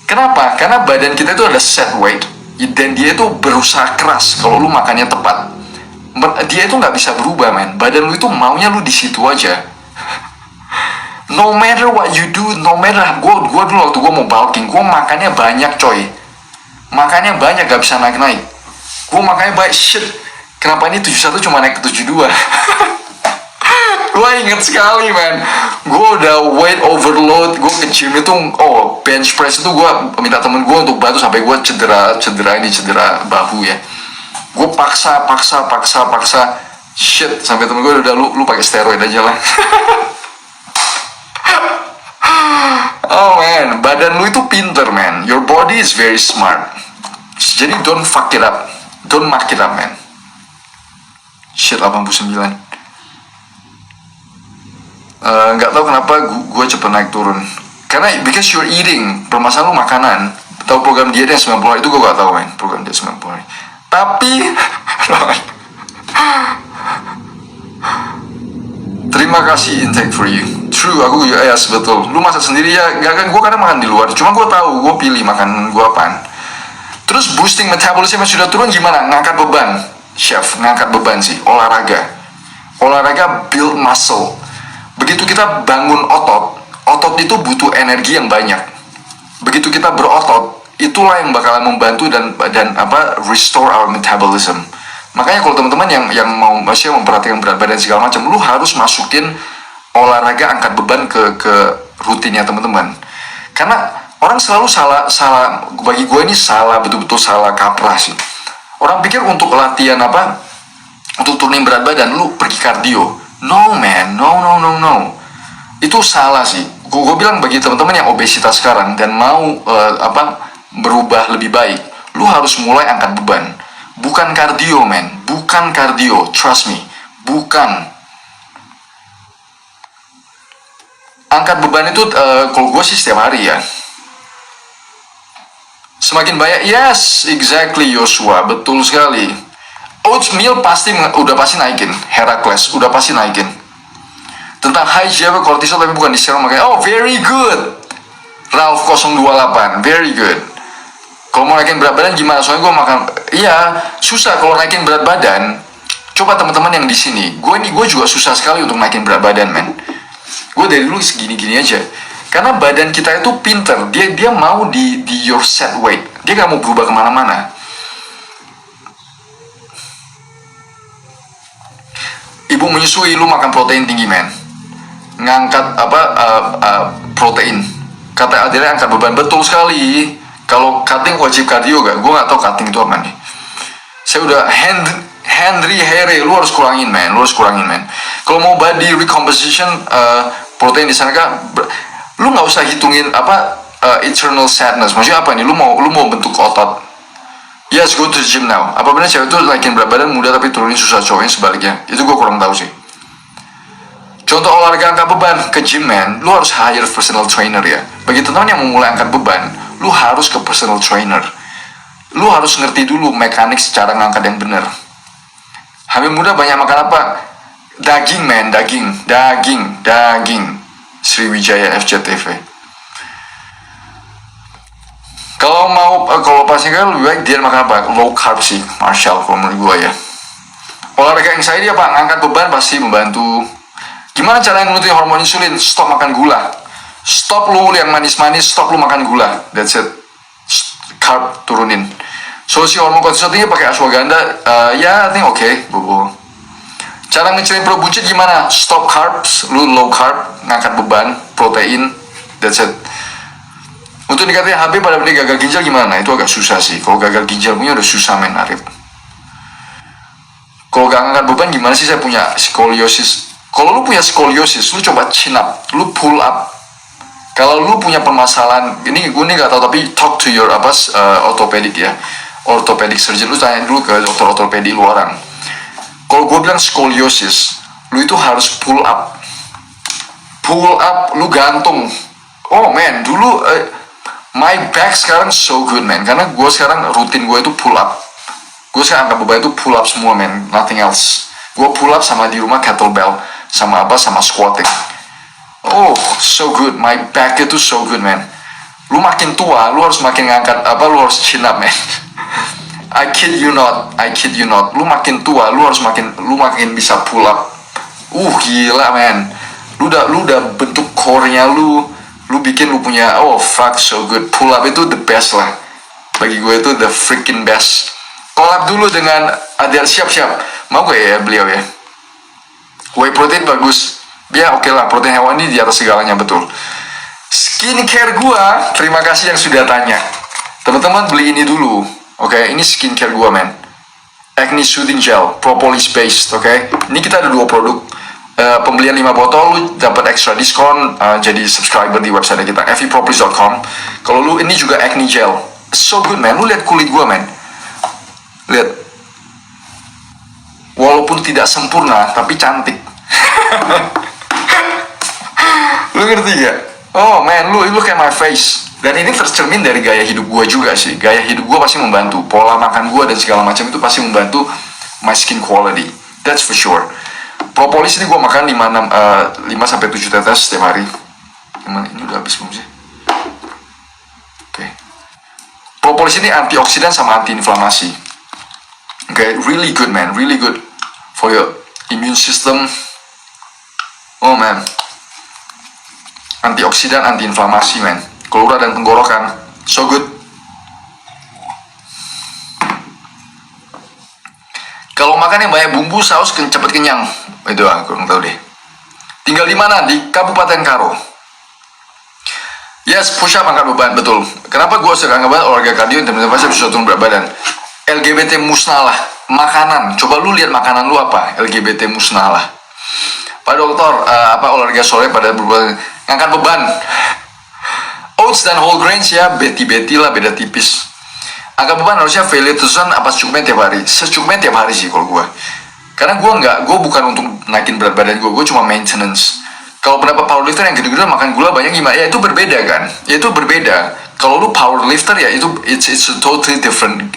Kenapa? Karena badan kita itu ada set weight, dan dia itu berusaha keras kalau lu makannya tepat. Dia itu nggak bisa berubah, men. Badan lu itu maunya lu di situ aja. No matter what you do, no matter gue dulu waktu gue mau bulking, gue makannya banyak, coy. Makannya banyak, gak bisa naik-naik. Gue makannya banyak, shit. Kenapa ini 71 cuma naik ke 72? Gue inget sekali, man. Gue udah weight overload. Gue ke gym itu, bench press itu gue minta temen gue untuk bantu sampai gue cedera bahu ya. Gue paksa. Shit, sampai temen gue udah lu pakai steroid aja lah. Oh man, badan lu itu pinter, man. Your body is very smart. Jadi don't fuck it up. Don't muck it up, man. Shit, 89. Nggak tahu kenapa gue cepet naik turun. Karena because you're eating. Permasalahan lu makanan. Tahu program diet yang 90 hari itu gue gak tahu, man. Program diet 90 hari. Tapi terima kasih intake for you. True, aku yes, betul. Lu masak sendiri ya? Gak kan, gue kadang makan di luar. Cuma gue tahu, gue pilih makan gue apaan. Terus boosting metabolisme sudah turun gimana? Ngangkat beban, chef. Ngangkat beban sih, olahraga build muscle. Begitu kita bangun otot itu butuh energi yang banyak. Begitu kita berotot, itulah yang bakalan membantu dan restore our metabolism. Makanya kalau teman-teman yang mau masih memperhatikan berat badan segala macam, lu harus masukin olahraga angkat beban ke rutinnya teman-teman. Karena orang selalu salah, bagi gue ini salah, betul-betul salah kaprah sih. Orang pikir untuk latihan untuk turunin berat badan lu pergi kardio. No man, no. Itu salah sih. Gue bilang bagi teman-teman yang obesitas sekarang dan mau berubah lebih baik, lu harus mulai angkat beban. Bukan kardio, man. Bukan kardio, trust me. Bukan. Angkat beban itu kalau gue sih setiap hari ya. Semakin banyak, yes, exactly Joshua, betul sekali. Oatmeal udah pasti naikin. Herakles udah pasti naikin. Tentang high GHB cortisol tapi bukan di serum, makanya very good. Ralph 028, very good. Kalau mau naikin berat badan gimana? Soalnya gue makan, iya susah kalau naikin berat badan. Coba teman-teman yang di sini, gue juga susah sekali untuk naikin berat badan, men. Gue dari dulu segini-gini aja. Karena badan kita itu pinter, dia mau di your set weight. Dia gak mau berubah kemana-mana. Ibu menyusui, lu makan protein tinggi, men. Ngangkat protein. Kata Adira angkat beban, betul sekali. Kalau cutting wajib kardio gak? Gue gak tau cutting itu apa nih. Saya udah Henry Here, lu harus kurangin, men. Kalau mau body recomposition, protein di sana kan, lu nggak usah hitungin eternal sadness. Maksudnya apa nih? Lu mau bentuk otot. Yes, go to the gym now. Apa benar cewek itu naikin berat badan mudah tapi turunin susah, cowoknya sebaliknya? Itu gue kurang tahu sih. Contoh olahraga angkat beban ke gym, man. Lu harus hire personal trainer ya. Bagi teman-teman yang mau mulai angkat beban, lu harus ke personal trainer. Lu harus ngerti dulu mekanik secara ngangkat yang benar. Hamil muda banyak makan apa? Daging, man, daging. Sriwijaya FJTV. Kalau pasnya kan lebih baik dia makan apa? Low carb sih, Marshall kalau menurut gue ya. Olahraga anxiety apa? Ngangkat beban pasti membantu. Gimana cara nurunin hormon insulin? Stop makan gula. Stop lu yang manis-manis, stop lu makan gula. That's it. Carb turunin. Solusi hormon kortisol tinggi pakai ashwagandha. I think okay, bobo. Cara ngecilin perut buncit gimana? Stop carbs, lu low carb, ngangkat beban, protein, that's it. Untuk dikatakan HB pada benda gagal ginjal gimana? Itu agak susah sih. Kalau gagal ginjal punya udah susah, men, Arif. Kalau gak ngangkat beban gimana sih? Saya punya skoliosis. Kalau lu punya skoliosis, lu coba chin up, lu pull up. Kalau lu punya permasalahan, ini gue gak tahu, tapi talk to your orthopedic ya, orthopedic surgeon. Lu tanya dulu ke dokter ortopedi lu orang. Kalau gue bilang skoliosis, lu itu harus pull up, lu gantung. Oh man, dulu my back sekarang so good, man. Karena gue sekarang rutin gue itu pull up. Gue sekarang angkat beban itu pull up semua, man. Nothing else. Gue pull up sama di rumah kettlebell, sama squatting. Oh, so good. My back itu so good, man. Lu makin tua, lu harus makin ngangkat lu harus chin up, man. I kid you not. Lu makin tua, lu makin bisa pull up. Gila, man. Lu udah bentuk core-nya lu bikin lu punya, oh fuck, so good. Pull up itu the best lah. Bagi gue itu the freaking best. Collab dulu dengan Adel, siap. Mau gue ya beliau ya. Whey protein bagus. Ya oke lah, protein hewani di atas segalanya, betul. Skincare gua, terima kasih yang sudah tanya. Teman-teman beli ini dulu, oke? Ini skincare gua, man. Acne Soothing Gel, propolis based, oke? Ini kita ada 2 produk. Pembelian 5 botol, lu dapat extra diskon jadi subscriber di website kita, fvpropolis.com. Kalau lu ini juga acne gel, so good, man. Lu lihat kulit gua, man. Lihat, walaupun tidak sempurna, tapi cantik. Lu ngerti gak? Oh man, lu look at my face. Dan ini tercermin dari gaya hidup gue juga sih. Gaya hidup gue pasti membantu. Pola makan gue dan segala macam itu pasti membantu my skin quality. That's for sure. Propolis ini gue makan 5-7 tetes setiap hari. Ini udah habis belum sih? Oke. Propolis ini antioksidan sama anti-inflamasi. Oke, really good, man. Really good for your immune system. Oh man, antioksidan, anti-inflamasi, man. Kelura dan tenggorokan, so good. Kalau makan yang banyak bumbu, saus cepet kenyang. Itu aku nggak tahu deh. Tinggal di mana? Di Kabupaten Karo. Yes, push up angkat beban, betul. Kenapa gue sering angkat beban? Olahraga kardio, intermittent bisa turun berat badan. LGBT musnah lah, makanan. Coba lu lihat makanan lu apa? LGBT musnah lah. Pak Dokter, olahraga sore pada ngangkat beban. Oats dan whole grains ya, beti lah, beda tipis. Angkat beban harusnya value terusan apa secukupnya tiap hari? Secukupnya tiap hari sih kalau gue. Karena gue bukan untuk naikin berat badan gue cuma maintenance. Kalau berapa powerlifter yang gede-gede makan gula banyak gimana? Ya itu berbeda kan? Ya itu berbeda. Kalau lu powerlifter ya itu it's a totally different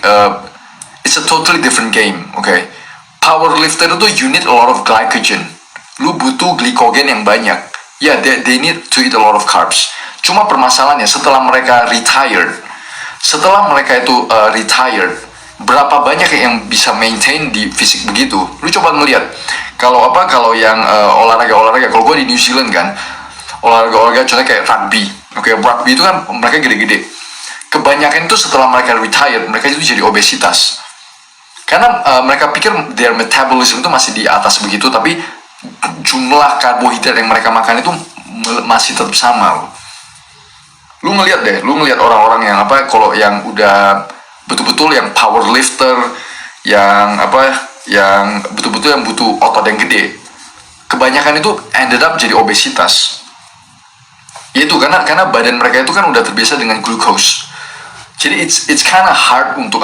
game, okay? Powerlifter itu you need a lot of glycogen. Lu butuh glikogen yang banyak. Ya, they need to eat a lot of carbs. Cuma permasalahannya setelah mereka itu retired, berapa banyak yang bisa maintain di fisik begitu? Lu coba ngeliat. Kalau yang olahraga, kalau gue di New Zealand kan, olahraga contohnya kayak rugby. Oke, rugby itu kan mereka gede-gede. Kebanyakan itu setelah mereka retired, mereka itu jadi obesitas. Karena mereka pikir their metabolism itu masih di atas begitu, tapi jumlah karbohidrat yang mereka makan itu masih tetap sama loh. Lu ngelihat orang-orang yang kalau yang udah betul-betul yang powerlifter, yang betul-betul yang butuh otot yang gede, kebanyakan itu ended up jadi obesitas. Itu karena badan mereka itu kan udah terbiasa dengan glucose. Jadi it's kinda hard untuk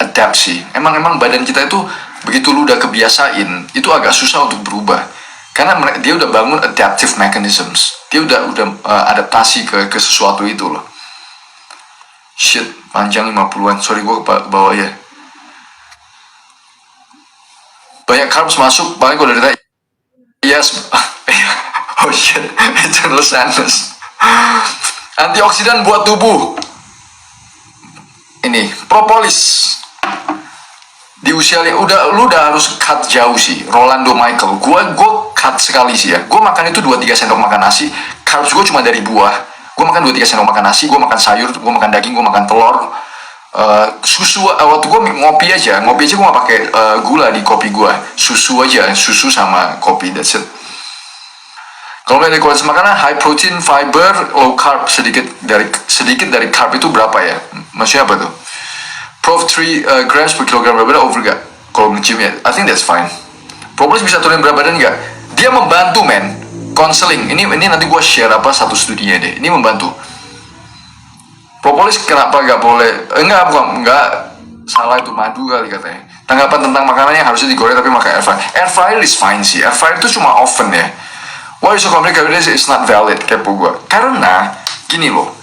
adapt sih. Emang badan kita itu begitu lu udah kebiasain, itu agak susah untuk berubah. Karena dia udah bangun adaptive mechanisms. Dia udah adaptasi ke sesuatu itu loh. Shit, panjang 50-an. Sorry gue ke bawah ya. Banyak carbs masuk, paling kalau dari yes. Oh shit, eternal sadness. Antioksidan buat tubuh. Ini propolis. Di usia lu udah harus cut jauh sih. Rolando Michael, gue cut sekali sih ya. Gue makan itu 2-3 sendok makan nasi. Carbs gue cuma dari buah. Gue makan 2-3 sendok makan nasi. Gue makan sayur, gue makan daging, gue makan telur. Susu, waktu gue ngopi aja gue gak pakai gula di kopi gue. Susu aja, susu sama kopi, that's it. Kalau dari kualitas makanan, high protein, fiber, low carb, sedikit dari carb itu berapa ya? Maksudnya apa tuh? Prof 3 grams per kilogram berat badan over gak? Kalau nge-gym ya, I think that's fine. Propolis bisa turunin berat badan gak? Dia membantu, men. Counseling, ini nanti gue share satu studinya deh. Ini membantu. Propolis kenapa gak boleh? Enggak. Salah itu madu kali katanya. Tanggapan tentang makanannya harusnya digoreng tapi pakai air fryer. Air fryer is fine sih. Air fryer itu cuma oven ya. Why is so complicated? It's not valid, kepo gue. Karena gini loh.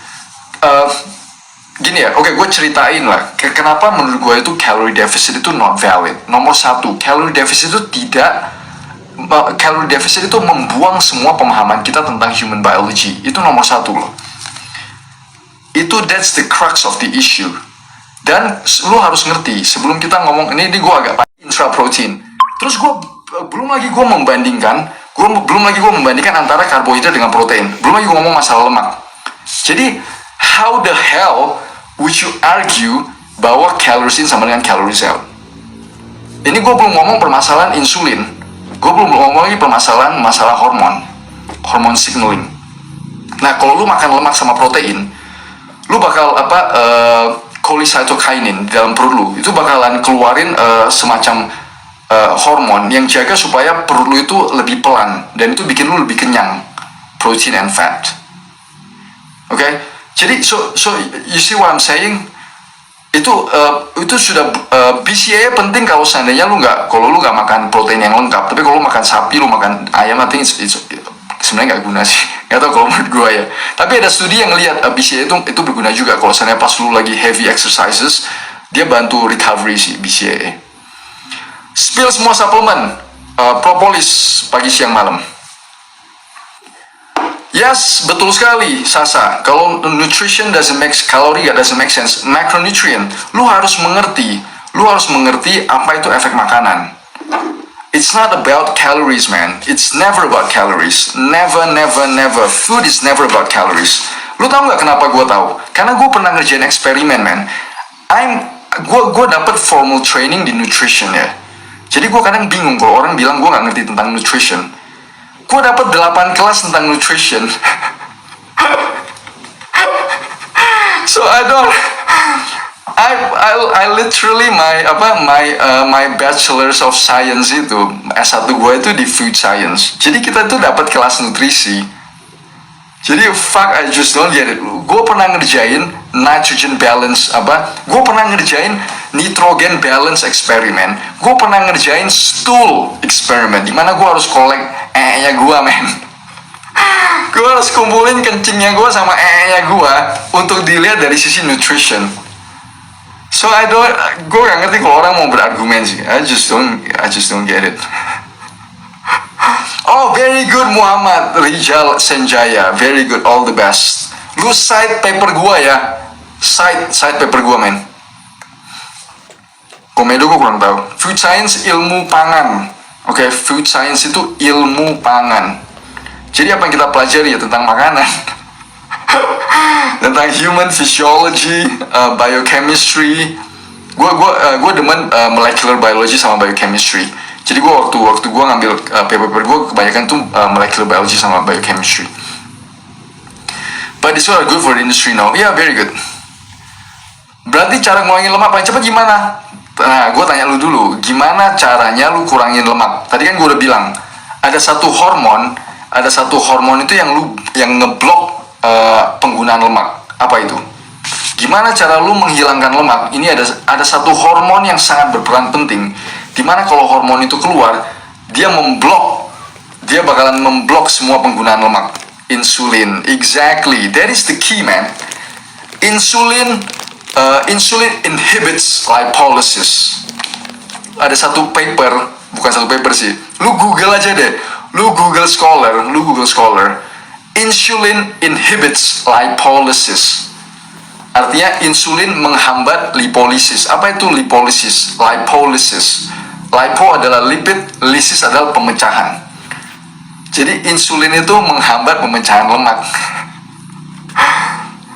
Gini ya, oke, gue ceritain lah kenapa menurut gue itu calorie deficit itu not valid. Nomor 1, calorie deficit itu membuang semua pemahaman kita tentang human biology. Itu nomor 1 loh. That's the crux of the issue. Dan lu harus ngerti, sebelum kita ngomong, ini gue agak intra protein. Terus belum lagi gue membandingkan antara karbohidrat dengan protein. Belum lagi gue ngomong masalah lemak. Jadi, how the hell would you argue bahwa calories in sama dengan calories out? Ini gue belum ngomong permasalahan insulin. Gue belum ngomong lagi permasalahan masalah hormon signaling. Nah, kalau lu makan lemak sama protein, lu bakal cholecystokinin di dalam perut lu itu bakalan keluarin semacam hormon yang jaga supaya perut lu itu lebih pelan dan itu bikin lu lebih kenyang, protein and fat. Okay? Jadi so you see what I'm saying? Itu sudah BCAA penting kalau seandainya lu nggak makan protein yang lengkap. Tapi kalau lu makan sapi, lu makan ayam, I think it's sebenarnya nggak guna sih. Nggak tahu kalau menurut gue ya. Tapi ada studi yang lihat BCAA itu berguna juga kalau seandainya pas lu lagi heavy exercises, dia bantu recovery sih BCAA. Spill semua suplemen, propolis pagi siang malam. Yes, betul sekali, Sasa. Kalau nutrition doesn't make sense. Macronutrient, lu harus mengerti apa itu efek makanan. It's not about calories, man. It's never about calories. Never. Food is never about calories. Lu tahu nggak kenapa gue tahu? Karena gue pernah ngerjain eksperimen, man. Gue dapet formal training di nutrition ya. Jadi gue kadang bingung kalau orang bilang gue nggak ngerti tentang nutrition. Gue dapat 8 kelas tentang nutrition. So I literally my bachelor's of science itu S1 gue itu di food science. Jadi kita tuh dapat kelas nutrisi. Jadi I just don't get it. Gue pernah ngerjain nitrogen balance gue pernah ngerjain nitrogen balance eksperimen. Gue pernah ngerjain stool eksperimen di mana gue harus collect nya gue, men. Gue harus kumpulin kencingnya gue sama nya gue untuk dilihat dari sisi nutrition. So gue gak ngerti kalau orang mau berargumen sih. I just don't get it. Oh, very good Muhammad Rijal Senjaya, very good, all the best. Lu cite paper gue ya, cite paper gue, men. Komedo gue kurang tahu. Food science ilmu pangan. Oke, food science itu ilmu pangan. Jadi apa yang kita pelajari ya tentang makanan, tentang human physiology, biochemistry. Gue demen molecular biology sama biochemistry. Jadi waktu gue ngambil paper gue kebanyakan tuh molecular biology sama biochemistry. But it's good for the industry now. Yeah, very good. Berarti cara ngurangin lemak paling cepat gimana? Nah, gue tanya lu dulu, gimana caranya lu kurangin lemak? Tadi kan gue udah bilang, ada satu hormon itu yang ngeblok penggunaan lemak. Apa itu? Gimana cara lu menghilangkan lemak? Ini ada satu hormon yang sangat berperan penting. Dimana kalau hormon itu keluar, dia bakalan memblok semua penggunaan lemak. Insulin, exactly. That is the key, man. Insulin inhibits lipolysis. Ada satu paper, bukan satu paper sih. Lu Google aja deh. Lu Google Scholar. Insulin inhibits lipolysis. Artinya insulin menghambat lipolisis. Apa itu lipolisis? Lipolysis. Lipo adalah lipid, lysis adalah pemecahan. Jadi insulin itu menghambat pemecahan lemak.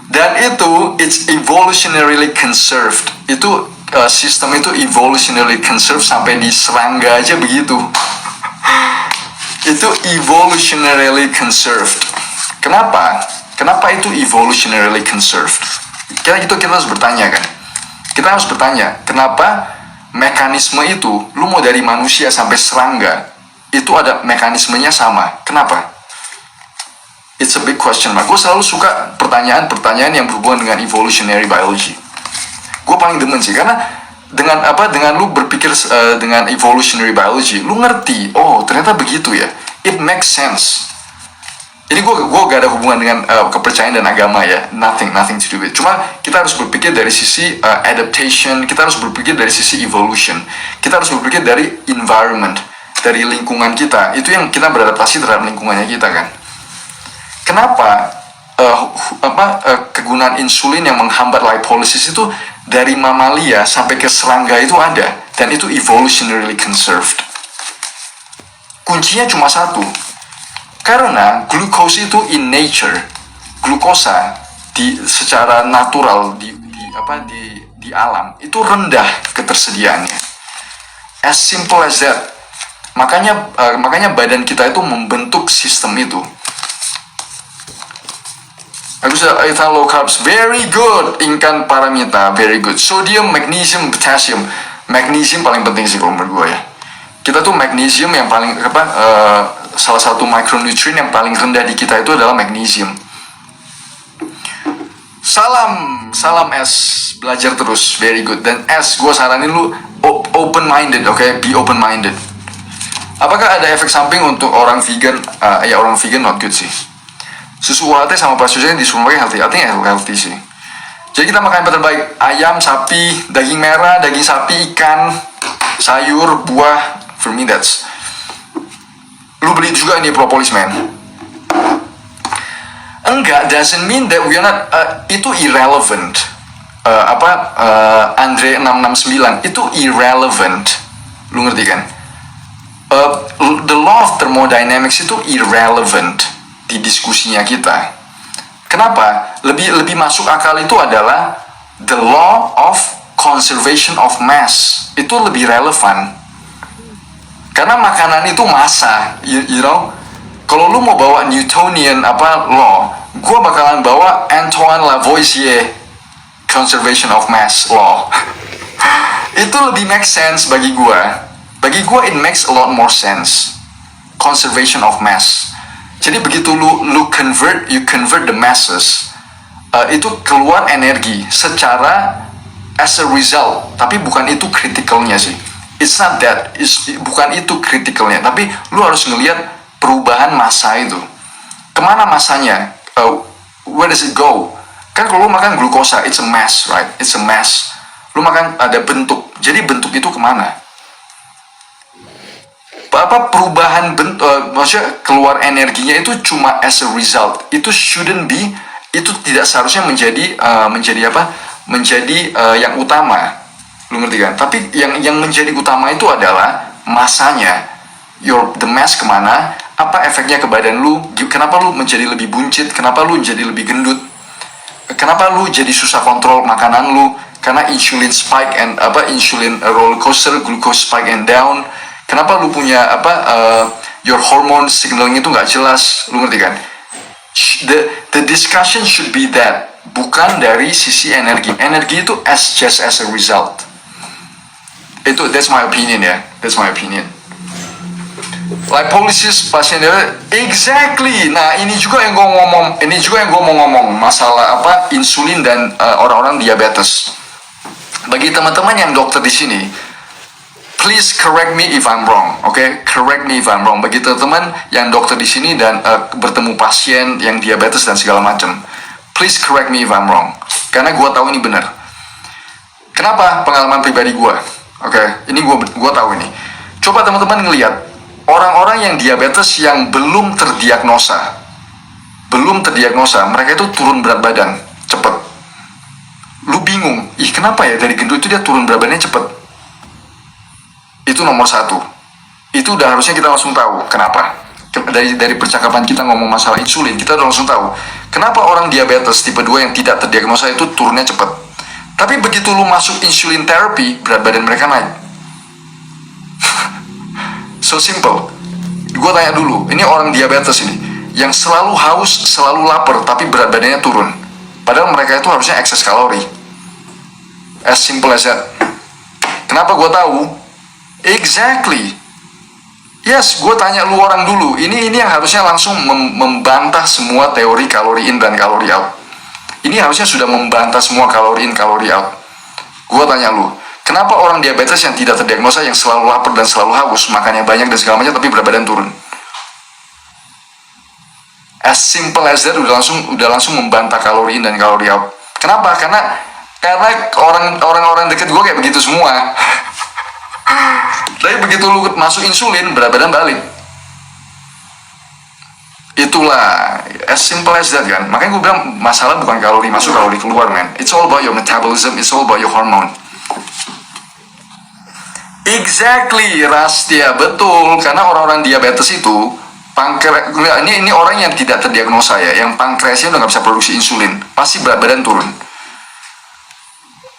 Dan itu it's evolutionarily conserved. Itu sistem itu evolutionarily conserved sampai di serangga aja begitu. Itu evolutionarily conserved. Kenapa? Kenapa itu evolutionarily conserved? Kita harus bertanya kan. Kita harus bertanya, kenapa mekanisme itu, lu mau dari manusia sampai serangga, itu ada mekanismenya sama. Kenapa? It's a big question mark. Gue selalu suka pertanyaan-pertanyaan yang berhubungan dengan evolutionary biology. Gue paling demen sih, karena dengan lu berpikir dengan evolutionary biology, lu ngerti, oh ternyata begitu ya. It makes sense. Jadi gue gak ada hubungan dengan kepercayaan dan agama ya, nothing to do with. Cuma kita harus berpikir dari sisi adaptation, kita harus berpikir dari sisi evolution, kita harus berpikir dari environment, dari lingkungan kita. Itu yang kita beradaptasi terhadap lingkungannya kita kan. Kenapa kegunaan insulin yang menghambat lipolysis itu dari mamalia sampai ke serangga itu ada, dan itu evolutionarily conserved. Kuncinya cuma satu, karena glucose itu in nature, glukosa secara natural di alam itu rendah ketersediaannya. As simple as that. Makanya badan kita itu membentuk sistem itu. Aku sudah low carbs, very good. Inkan paramita, very good. Sodium, magnesium, potassium. Magnesium paling penting sih kalau menurut gue ya. Kita tuh magnesium yang paling salah satu micronutrient yang paling rendah di kita itu adalah magnesium. Salam S, belajar terus, very good. Dan S, gue saranin lu open minded, okay? Be open minded. Apakah ada efek samping untuk orang vegan? Ya orang vegan not good sih. Susu UHT sama pasteurization disuruh pakai healthy. Artinya healthy sih. Jadi kita makan yang terbaik: ayam, sapi, daging merah, daging sapi, ikan, sayur, buah. For me that's. Lu beli juga ini propolis, man. Enggak, doesn't mean that we are not. Itu irrelevant. Andre 669 itu irrelevant. Lu ngerti kan? The law of thermodynamics itu irrelevant di diskusinya kita. Kenapa? Lebih masuk akal itu adalah the law of conservation of mass. Itu lebih relevan. Karena makanan itu massa, you know. Kalau lu mau bawa Newtonian law, gue bakalan bawa Antoine Lavoisier conservation of mass law. Itu lebih make sense bagi gue. Bagi gue it makes a lot more sense. Conservation of mass. Jadi begitu you convert the masses, itu keluar energi secara as a result, tapi bukan itu criticalnya sih. It's not that, bukan itu criticalnya, tapi lu harus ngelihat perubahan massa itu. Kemana massanya? Where does it go? Kan kalau lu makan glukosa, it's a mass, right? It's a mass. Lu makan ada bentuk, jadi bentuk itu kemana? Perubahan bentuk, maksudnya keluar energinya itu cuma as a result. Itu shouldn't be, itu tidak seharusnya menjadi yang utama. Lu ngerti kan? Tapi yang menjadi utama itu adalah masanya. The mass kemana? Apa efeknya ke badan lu? Kenapa lu menjadi lebih buncit? Kenapa lu menjadi lebih gendut? Kenapa lu jadi susah kontrol makanan lu? Karena insulin spike and insulin roller coaster, glucose spike and down. Kenapa lu punya your hormone signaling itu nggak jelas? Lu ngerti kan? The discussion should be that, bukan dari sisi energi. Energi itu just as a result. That's my opinion ya. That's my opinion. Lipolysis pasien exactly. Nah ini juga yang gue mau ngomong masalah insulin dan orang-orang diabetes. Bagi teman-teman yang dokter di sini, please correct me if I'm wrong, okay? Correct me if I'm wrong. Bagi teman-teman yang dokter di sini dan bertemu pasien yang diabetes dan segala macam, please correct me if I'm wrong. Karena gue tahu ini benar. Kenapa? Pengalaman pribadi gue, okay? Ini gue tahu ini. Coba teman-teman ngelihat orang-orang yang diabetes yang belum terdiagnosa, mereka itu turun berat badan cepet. Lu bingung, kenapa ya dari gendut itu dia turun berat badannya cepet? Itu nomor satu. Itu udah harusnya kita langsung tahu kenapa. Dari percakapan kita ngomong masalah insulin, kita udah langsung tahu kenapa orang diabetes tipe 2 yang tidak terdiagnosa itu turunnya cepat. Tapi begitu lu masuk insulin therapy, berat badan mereka naik. So simple. Gue tanya dulu, ini orang diabetes ini yang selalu haus, selalu lapar, tapi berat badannya turun. Padahal mereka itu harusnya excess kalori. As simple as that. Kenapa gue tahu? Exactly. Yes, gue tanya lu orang dulu. Ini yang harusnya langsung membantah semua teori kalori in dan kalori out. Ini harusnya sudah membantah semua kalori in, kalori out. Gue tanya lu, kenapa orang diabetes yang tidak terdiagnosa, yang selalu lapar dan selalu haus, makannya banyak dan segala macam, tapi berat badan turun? As simple as that, udah langsung membantah kalori in dan kalori out. Kenapa? Karena orang-orang deket gue kayak begitu semua. Tapi begitu lu masuk insulin, berat badan balik. Itulah as simple as that kan. Makanya gue bilang masalah bukan kalori masuk kalori keluar man. It's all about your metabolism, it's all about your hormone. Exactly, Rastia, betul. Karena orang-orang diabetes itu ini orang yang tidak terdiagnosa ya, yang pankreasnya udah nggak bisa produksi insulin, pasti berat badan turun.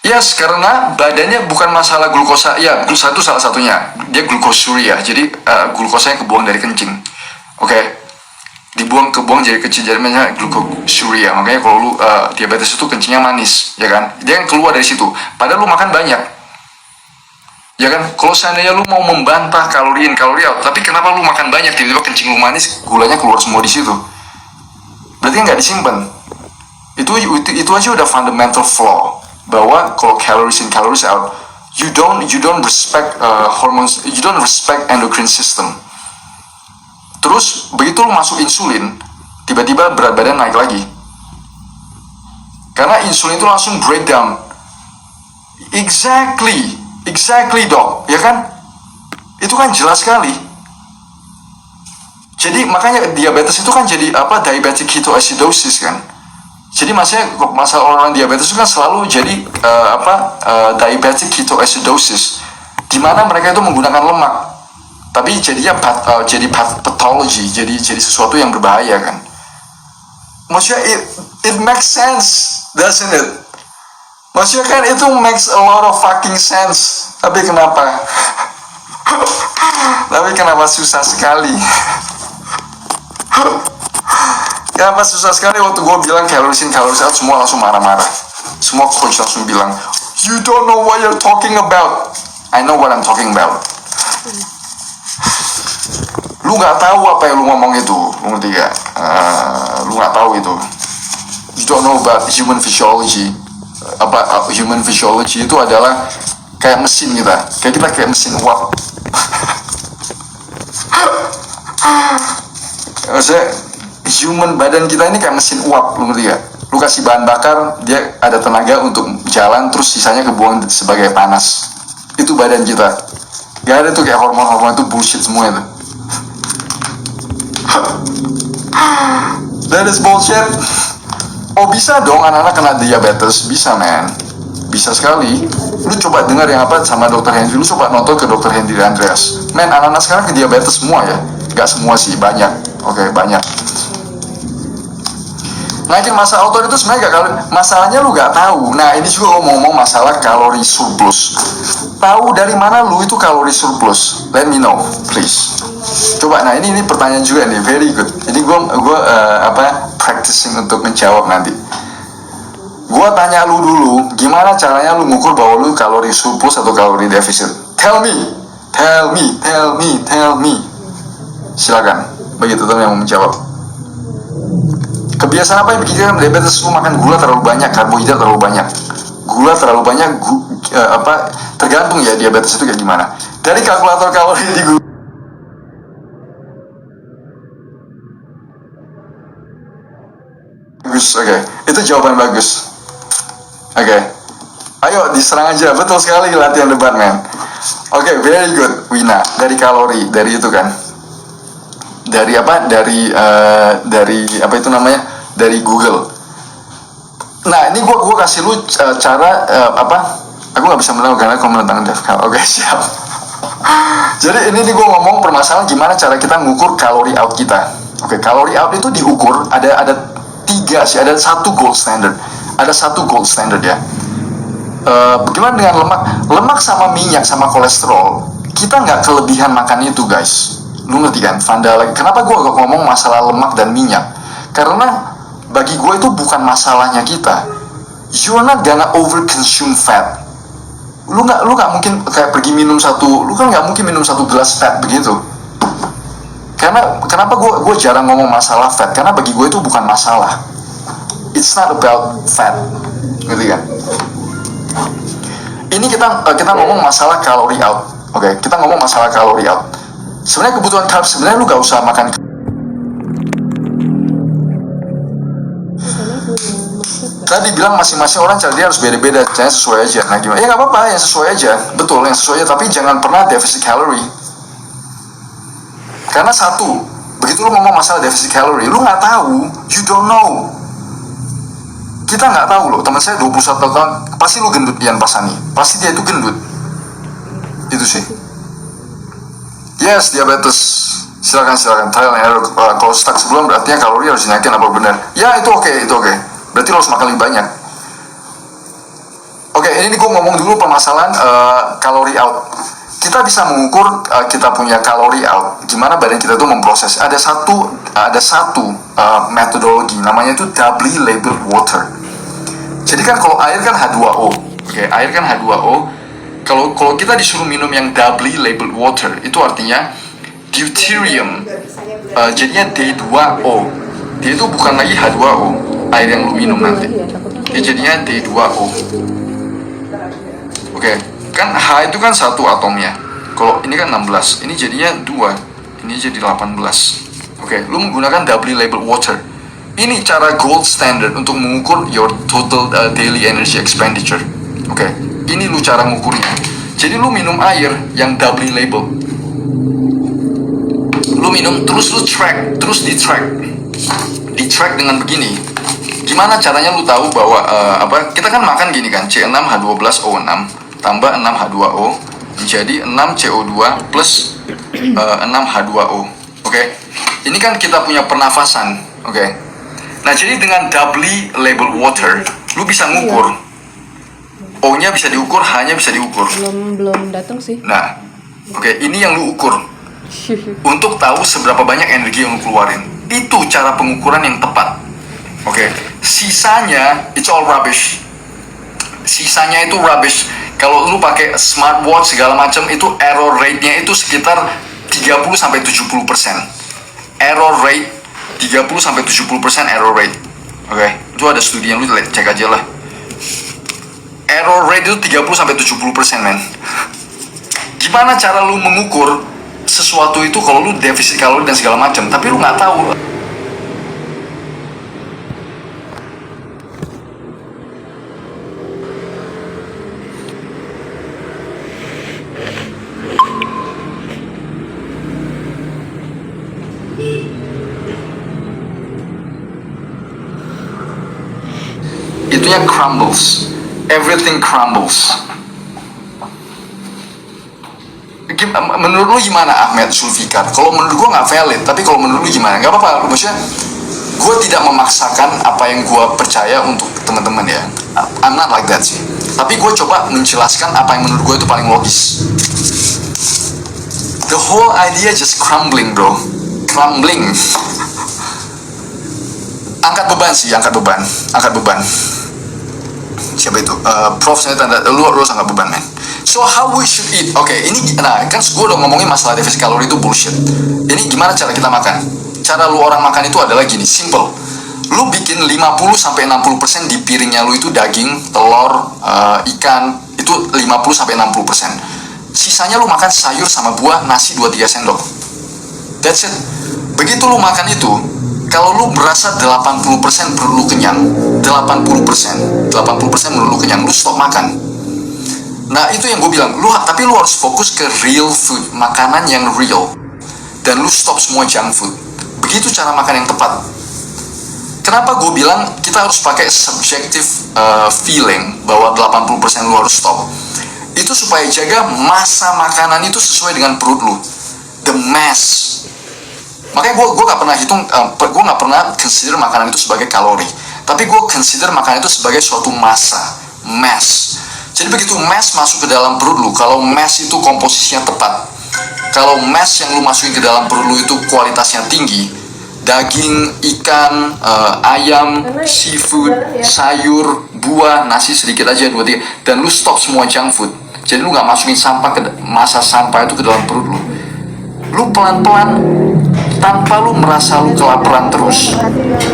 Yes, karena badannya bukan masalah glukosa, ya glukosa itu salah satunya, dia glukosuria, jadi glukosanya kebuang dari kencing, oke, kebuang jadi kecil, jadi namanya glukosuria. Makanya kalau lu diabetes itu kencingnya manis, ya kan, dia yang keluar dari situ, padahal lu makan banyak. Ya kan, kalau seandainya lu mau membantah kalori in, kalori out, tapi kenapa lu makan banyak, tiba-tiba kencing lu manis, gulanya keluar semua di situ. Berarti kan nggak disimpan. Itu aja udah fundamental flaw, bahwa kalau calories in, calories out, you don't respect hormones, you don't respect endocrine system. Terus begitu lu masuk insulin, tiba-tiba berat badan naik lagi. Karena insulin itu langsung breakdown. Exactly dok, ya kan? Itu kan jelas sekali. Jadi makanya diabetes itu kan jadi diabetic ketoacidosis kan. Jadi masalah orang diabetes itu kan selalu jadi diabetic ketoacidosis, di mana mereka itu menggunakan lemak, tapi jadinya jadi pathology, jadi sesuatu yang berbahaya kan. Maksudnya it makes sense, doesn't it? Maksudnya kan itu makes a lot of fucking sense. Tapi kenapa? Susah sekali? Kenapa susah sekali waktu gue bilang calories in, calories out, semua langsung marah-marah. Semua coach langsung bilang, you don't know what you're talking about. I know what I'm talking about. Lu gak tahu apa yang lu ngomong itu. Lu ngerti gak? Lu gak tahu itu. You don't know about human physiology. Human physiology itu adalah kayak mesin kita kayak mesin uap. Maksudnya human badan kita ini kayak mesin uap, lu ngerti gak? Lu kasih bahan bakar, dia ada tenaga untuk jalan, terus sisanya kebuang sebagai panas. Itu badan kita. Gak ada tuh kayak hormon-hormon, itu bullshit semua itu. That is bullshit. Oh bisa dong anak-anak kena diabetes, bisa men, bisa sekali. Lu coba dengar yang sama dokter Henry, lu coba nonton ke dokter Henry Andreas. Men, anak-anak sekarang ke diabetes semua ya, gak semua sih, banyak. Oke, banyak. Nah itu masalah autoimun itu sebenarnya gak kalori, masalahnya lu gak tahu. Nah ini juga lu mau ngomong masalah kalori surplus. Tahu dari mana lu itu kalori surplus? Let me know, please. Coba, nah ini pertanyaan juga nih, very good. Jadi gue practicing untuk menjawab nanti. Gue tanya lu dulu, gimana caranya lu ngukur bahwa lu kalori surplus atau kalori defisit? Tell me. Silakan, begitu teman yang mau menjawab. Kebiasaan apa yang bikin diabetes? Lu makan gula terlalu banyak, karbohidrat terlalu banyak. Gula terlalu banyak, tergantung ya diabetes itu kayak gimana. Dari kalkulator kalori di Google. Bagus, oke. Itu jawaban bagus. Oke. Ayo diserang aja, betul sekali latihan debat men. Oke, very good, Wina. Dari kalori, dari itu kan. Dari itu namanya? Dari Google. Nah, ini gua kasih lu cara aku nggak bisa bilang karena komen tentang DevCal. Oke, siap. Jadi ini gue ngomong permasalahan gimana cara kita ngukur kalori out kita. Oke, kalori out itu diukur ada tiga sih, ada satu gold standard. Ada satu gold standard ya. Bagaimana dengan lemak sama minyak sama kolesterol? Kita nggak kelebihan makan itu guys. Lu ngerti kan? Kenapa gue ngomong masalah lemak dan minyak? Karena bagi gue itu bukan masalahnya kita. You're not gonna over consume fat. Lu nggak mungkin kayak pergi minum lu kan nggak mungkin minum 1 gelas fat begitu. Kenapa gue jarang ngomong masalah fat? Karena bagi gue itu bukan masalah. It's not about fat, ngerti kan? Ini kita ngomong masalah kalori out, oke? Kita ngomong masalah kalori out. Sebenarnya kebutuhan karb sebenarnya lu gak usah makan. Tadi bilang masing-masing orang caranya harus beda-beda, caranya sesuai aja. Nah gimana? Ya nggak apa-apa, yang sesuai aja, betul yang sesuai aja. Tapi jangan pernah defisit kalori. Karena satu, Begitu lu ngomong masalah defisit kalori, lu nggak tahu, you don't know. Kita nggak tahu loh, teman saya 21 tahun, pasti lu gendut Ian Pasani, pasti dia itu gendut. Itu sih. Yes, diabetes. Silakan trial and error. Kalau stuck sebelum berarti kalori harus dinaikin apa benar? Ya itu oke. Berarti lo harus makan lebih banyak. Oke, ini gue ngomong dulu permasalahan kalori out. Kita bisa mengukur kita punya kalori out. Gimana badan kita tuh memproses? Ada satu metodologi, namanya itu doubly labeled water. Jadi kan kalau air kan H2O. Oke, air kan H2O. Kalau kita disuruh minum yang doubly labeled water, itu artinya deuterium, jadinya D2O. Dia itu bukan lagi H2O, air yang lu minum nanti. Dia jadinya D2O. Oke, kan H itu kan 1 atomnya. Kalau ini kan 16, ini jadinya 2, ini jadi 18. Oke, lu menggunakan doubly labeled water. Ini cara gold standard untuk mengukur your total daily energy expenditure. Oke, ini lu cara mengukurnya. Jadi lu minum air yang doubly labeled. Lu minum, terus lu track, terus di track dengan begini. Gimana caranya lu tahu bahwa kita kan makan gini kan, C6H12O6 tambah 6H2O menjadi 6CO2 plus 6H2O. Oke. Ini kan kita punya pernafasan. Oke. Nah, jadi dengan doubly labeled water, lu bisa ngukur. O-nya bisa diukur, H-nya bisa diukur. Belum datang sih. Nah, oke, ini yang lu ukur. Untuk tahu seberapa banyak energi yang lu keluarin. Itu cara pengukuran yang tepat. Oke. Sisanya it's all rubbish. Sisanya itu rubbish. Kalau lu pakai smartwatch segala macam, itu error rate-nya itu sekitar 30-70%. Error rate 30-70% error rate. Oke, itu ada studi yang lu cek aja lah. Error rate itu 30-70%, men. Gimana cara lu mengukur sesuatu itu kalau lu defisit kalori dan segala macam, tapi lu nggak tahu. Itunya crumbles, everything crumbles. Menurut lu gimana Ahmed Zulfikar? Kalau menurut gue nggak valid, tapi kalau menurut lu gimana? Nggak apa-apa, maksudnya gue tidak memaksakan apa yang gue percaya untuk teman-teman ya. I'm not like that sih. Tapi gue coba menjelaskan apa yang menurut gue itu paling logis. The whole idea just crumbling, bro. Crumbling. Angkat beban. Siapa itu? Prof saya tanda lu angkat beban, man. So how we should eat? Oke, ini nah kan gue udah ngomongin masalah defisit kalori itu bullshit. Ini gimana cara kita makan? Cara lu orang makan itu adalah gini, simple. Lu bikin 50-60% di piringnya lu itu daging, telur, ikan, itu 50-60%. Sisanya lu makan sayur sama buah, nasi 2-3 sendok. That's it. Begitu lu makan itu, kalau lu merasa 80% perut lu kenyang, 80% menurut lu kenyang, lu stop makan. Nah itu yang gue bilang, tapi lu harus fokus ke real food, makanan yang real, dan lu stop semua junk food. Begitu cara makan yang tepat. Kenapa gue bilang kita harus pakai subjective feeling bahwa 80% lu harus stop? Itu supaya jaga massa makanan itu sesuai dengan perut lu, the mass. Makanya gue gak pernah hitung, gue gak pernah consider makanan itu sebagai kalori, tapi gue consider makanan itu sebagai suatu massa, mass. Jadi begitu mass masuk ke dalam perut lu, kalau mass itu komposisinya tepat, kalau mass yang lu masukin ke dalam perut lu itu kualitasnya tinggi, daging, ikan, ayam, seafood, sayur, buah, nasi sedikit aja 2-3, dan lu stop semua junk food. Jadi lu gak masukin massa sampah itu ke dalam perut lu. Lu pelan-pelan, tanpa lu merasa lu kelaparan terus,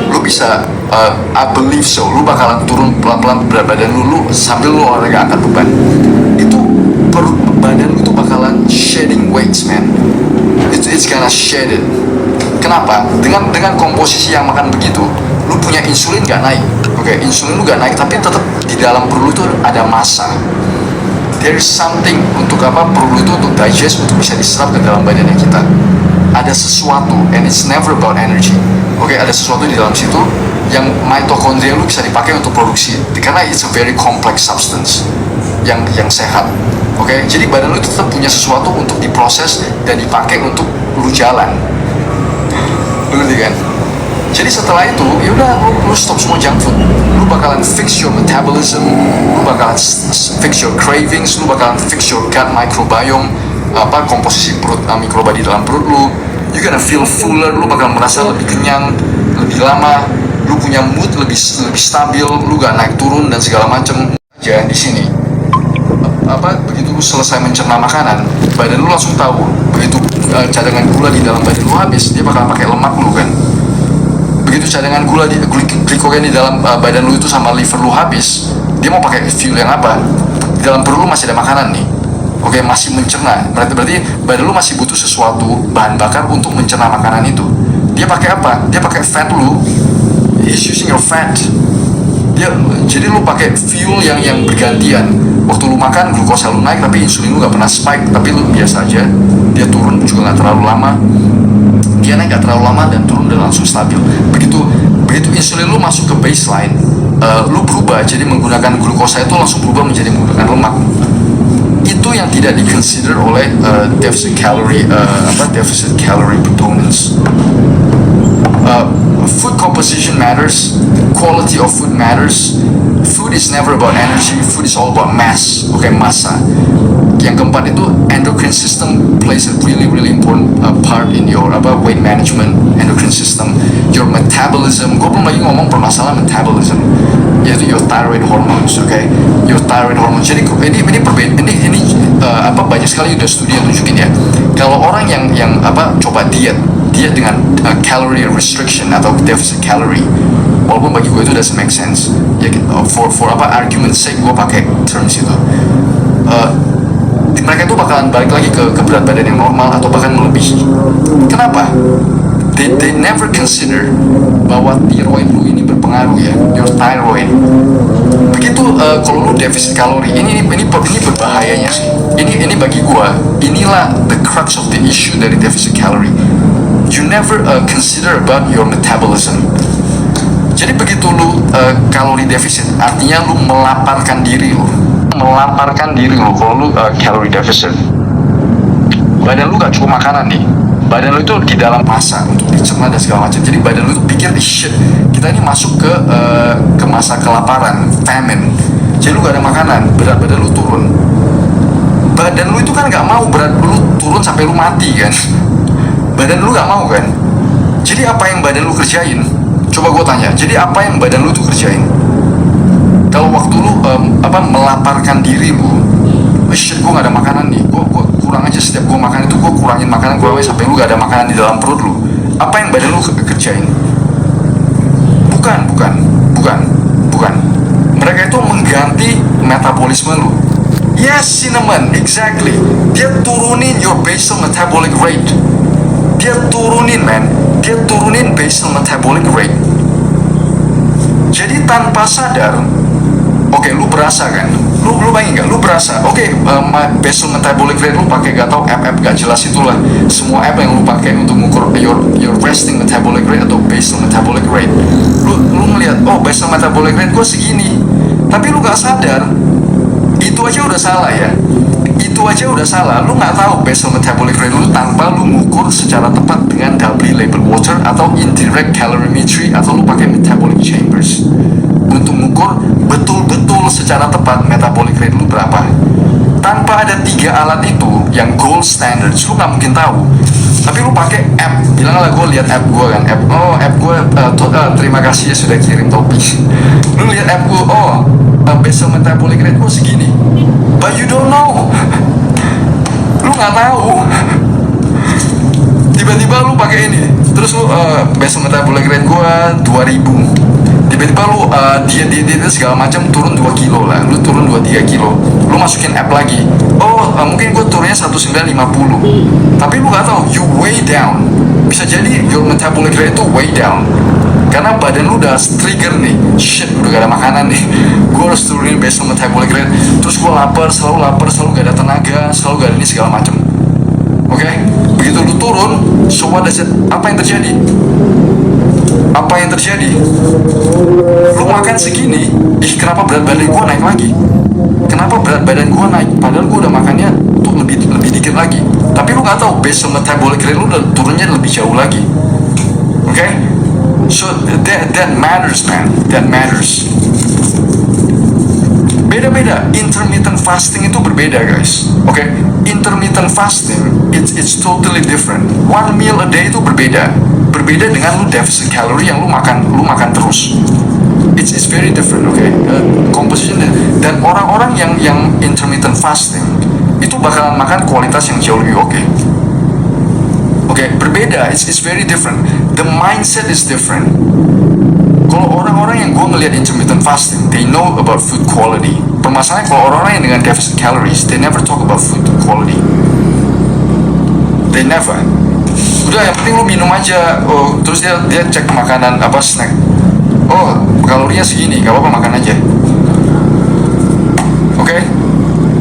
lu bisa I believe so, lu bakalan turun pelan-pelan berat badan lu sambil lu olahraga angkat beban. Itu perut badan lu itu bakalan shedding weights, man. It's gonna shed it. Kenapa? Dengan komposisi yang makan begitu, lu punya insulin gak naik. Oke, insulin lu gak naik, tapi tetap di dalam perut lu itu ada massa. There is something untuk perut lu itu untuk digest, untuk bisa diserap ke dalam badannya kita. ada sesuatu, and it's never about energy. Oke, ada sesuatu di dalam situ yang mitokondria lu bisa dipakai untuk produksi, karena it's a very complex substance yang sehat. Oke, jadi badan lu tetap punya sesuatu untuk diproses dan dipakai untuk lu jalan. Ngerti kan? Jadi setelah itu, yaudah lu stop semua junk food. Lu bakalan fix your metabolism, lu bakalan fix your cravings, lu bakalan fix your gut microbiome, komposisi perut mikroba di dalam perut lu. You gonna feel fuller, lu bakal merasa lebih kenyang, lebih lama, lu punya mood lebih stabil, lu gak naik turun dan segala macem. Jangan di sini. Begitu lu selesai mencerna makanan, badan lu langsung tahu. Begitu cadangan gula di dalam badan lu habis, dia bakal pakai lemak lu kan. Begitu cadangan gula glikogen di dalam badan lu itu sama liver lu habis, dia mau pakai fuel yang apa? Di dalam perut lu masih ada makanan nih. Oke, masih mencerna. Berarti badan lu masih butuh sesuatu bahan bakar untuk mencerna makanan itu. Dia pakai apa? Dia pakai fat lu. He's using your fat. Jadi lu pakai fuel yang bergantian. Waktu lu makan, glukosa lu naik, tapi insulin lu gak pernah spike, tapi lu biasa aja. Dia turun juga gak terlalu lama. Dia naik gak terlalu lama dan turun dan langsung stabil. Begitu insulin lu masuk ke baseline, lu berubah jadi menggunakan glukosa itu langsung berubah menjadi menggunakan lemak. Itu yang tidak diconsider oleh deficit calorie proponents. Food composition matters, quality of food matters. Food is never about energy, food is all about mass. Massa. Yang keempat itu endocrine system plays a really important part in your weight management, endocrine system, your metabolism. Gue belum lagi ngomong permasalahan metabolism, yaitu your thyroid hormones, your thyroid hormones. Jadi ini banyak sekali udah studi yang tunjukin ya. Kalau orang yang coba diet dengan calorie restriction atau deficit calorie, walaupun bagi gue itu doesn't make sense ya, for argument sake gue pakai terms itu, mereka itu bakalan balik lagi ke berat badan yang normal atau bahkan melebihi. Kenapa? They never consider bahwa thyroid lu ini berpengaruh ya, your thyroid. Begitu kalau lu defisit kalori, ini berbahayanya sih. Ini bagi gua, inilah the crux of the issue dari deficit calorie. You never consider about your metabolism. Jadi begitu lu kalori defisit, artinya lu melaparkan diri lu kalau lu calorie deficit. Badan lu gak cukup makanan nih, badan lu itu di dalam masa untuk dicerna dan segala macam. Jadi badan lu itu pikir shit, kita ini masuk ke masa kelaparan, famine. Jadi lu gak ada makanan, berat badan lu turun. Badan lu itu kan gak mau berat lu turun sampai lu mati kan. Badan lu gak mau kan. Jadi apa yang badan lu kerjain? Coba gue tanya, jadi apa yang badan lu tuh kerjain? Kalau waktu lu melaparkan diri lu, shit gue gak ada makanan nih, gue kurang aja, setiap gue makan itu gue kurangin makanan gue sampai lu gak ada makanan di dalam perut lu. Apa yang badan lu kerjain? Bukan. Mereka itu mengganti metabolisme lu. Yes, cinnamon, exactly. Dia turunin your basal metabolic rate. Dia turunin basal metabolic rate. Jadi tanpa sadar, lu berasa kan? Lu bayangin gak? Lu berasa, basal metabolic rate lu pakai gak tau app gak jelas itulah. Semua app yang lu pakai untuk mengukur your resting metabolic rate atau basal metabolic rate. Lu ngeliat, basal metabolic rate gua segini. Tapi lu gak sadar, itu aja udah salah ya. Lu nggak tahu basal metabolic rate lu tanpa lu ngukur secara tepat dengan doubly labeled water atau indirect calorimetry, atau lu pakai metabolic chambers untuk mengukur betul-betul secara tepat metabolic rate lu berapa. Tanpa ada 3 alat itu yang gold standard, lu nggak mungkin tahu. Tapi lu pakai app, bilanglah gue lihat app gue kan, app gue terima kasih ya sudah kirim topi. Lu lihat app gue, basal metabolic rate gue segini, but you don't know. Lu nggak tahu. Tiba-tiba lu pakai ini, terus lu basal metabolic rate gue 2000. Tiba-tiba lu diet segala macam turun 2 kilo lah, lu turun 2-3 kilo. Lu masukin app lagi, mungkin gue turunnya 1950. Tapi lu nggak tahu, you way down. Bisa jadi your metabolic rate itu way down karena badan lu udah trigger nih, shit udah gak ada makanan nih, gue harus turunin basal metabolic rate. Terus gue selalu lapar, selalu gak ada tenaga, selalu gak ada ini segala macem. Oke, begitu lu turun, so what does it, apa yang terjadi? Apa yang terjadi? Lu makan segini, kenapa berat badan gua naik lagi? Kenapa berat badan gua naik? Padahal gua udah makannya tuh lebih dikit lagi. Tapi lu nggak tahu basal metabolic rate lu udah turunnya lebih jauh lagi. Oke? So that matters, man. That matters. Beda-beda. Intermittent fasting itu berbeda, guys. Oke? Intermittent fasting it's totally different. One meal a day itu berbeda. Berbeda dengan lu deficit kalori yang lu makan terus. It's very different, okay? Composition dan orang-orang yang intermittent fasting itu bakalan makan kualitas yang jauh lebih oke. Oke, berbeda. It's very different. The mindset is different. Kalau orang-orang yang gue ngeliat intermittent fasting, they know about food quality. Permasalahannya kalau orang-orang yang dengan deficit calories, they never talk about food quality. They never. Udah, yang penting lu minum aja. Oh, terus dia cek makanan apa snack. Oh, kalorinya segini, gak apa-apa makan aja. Oke?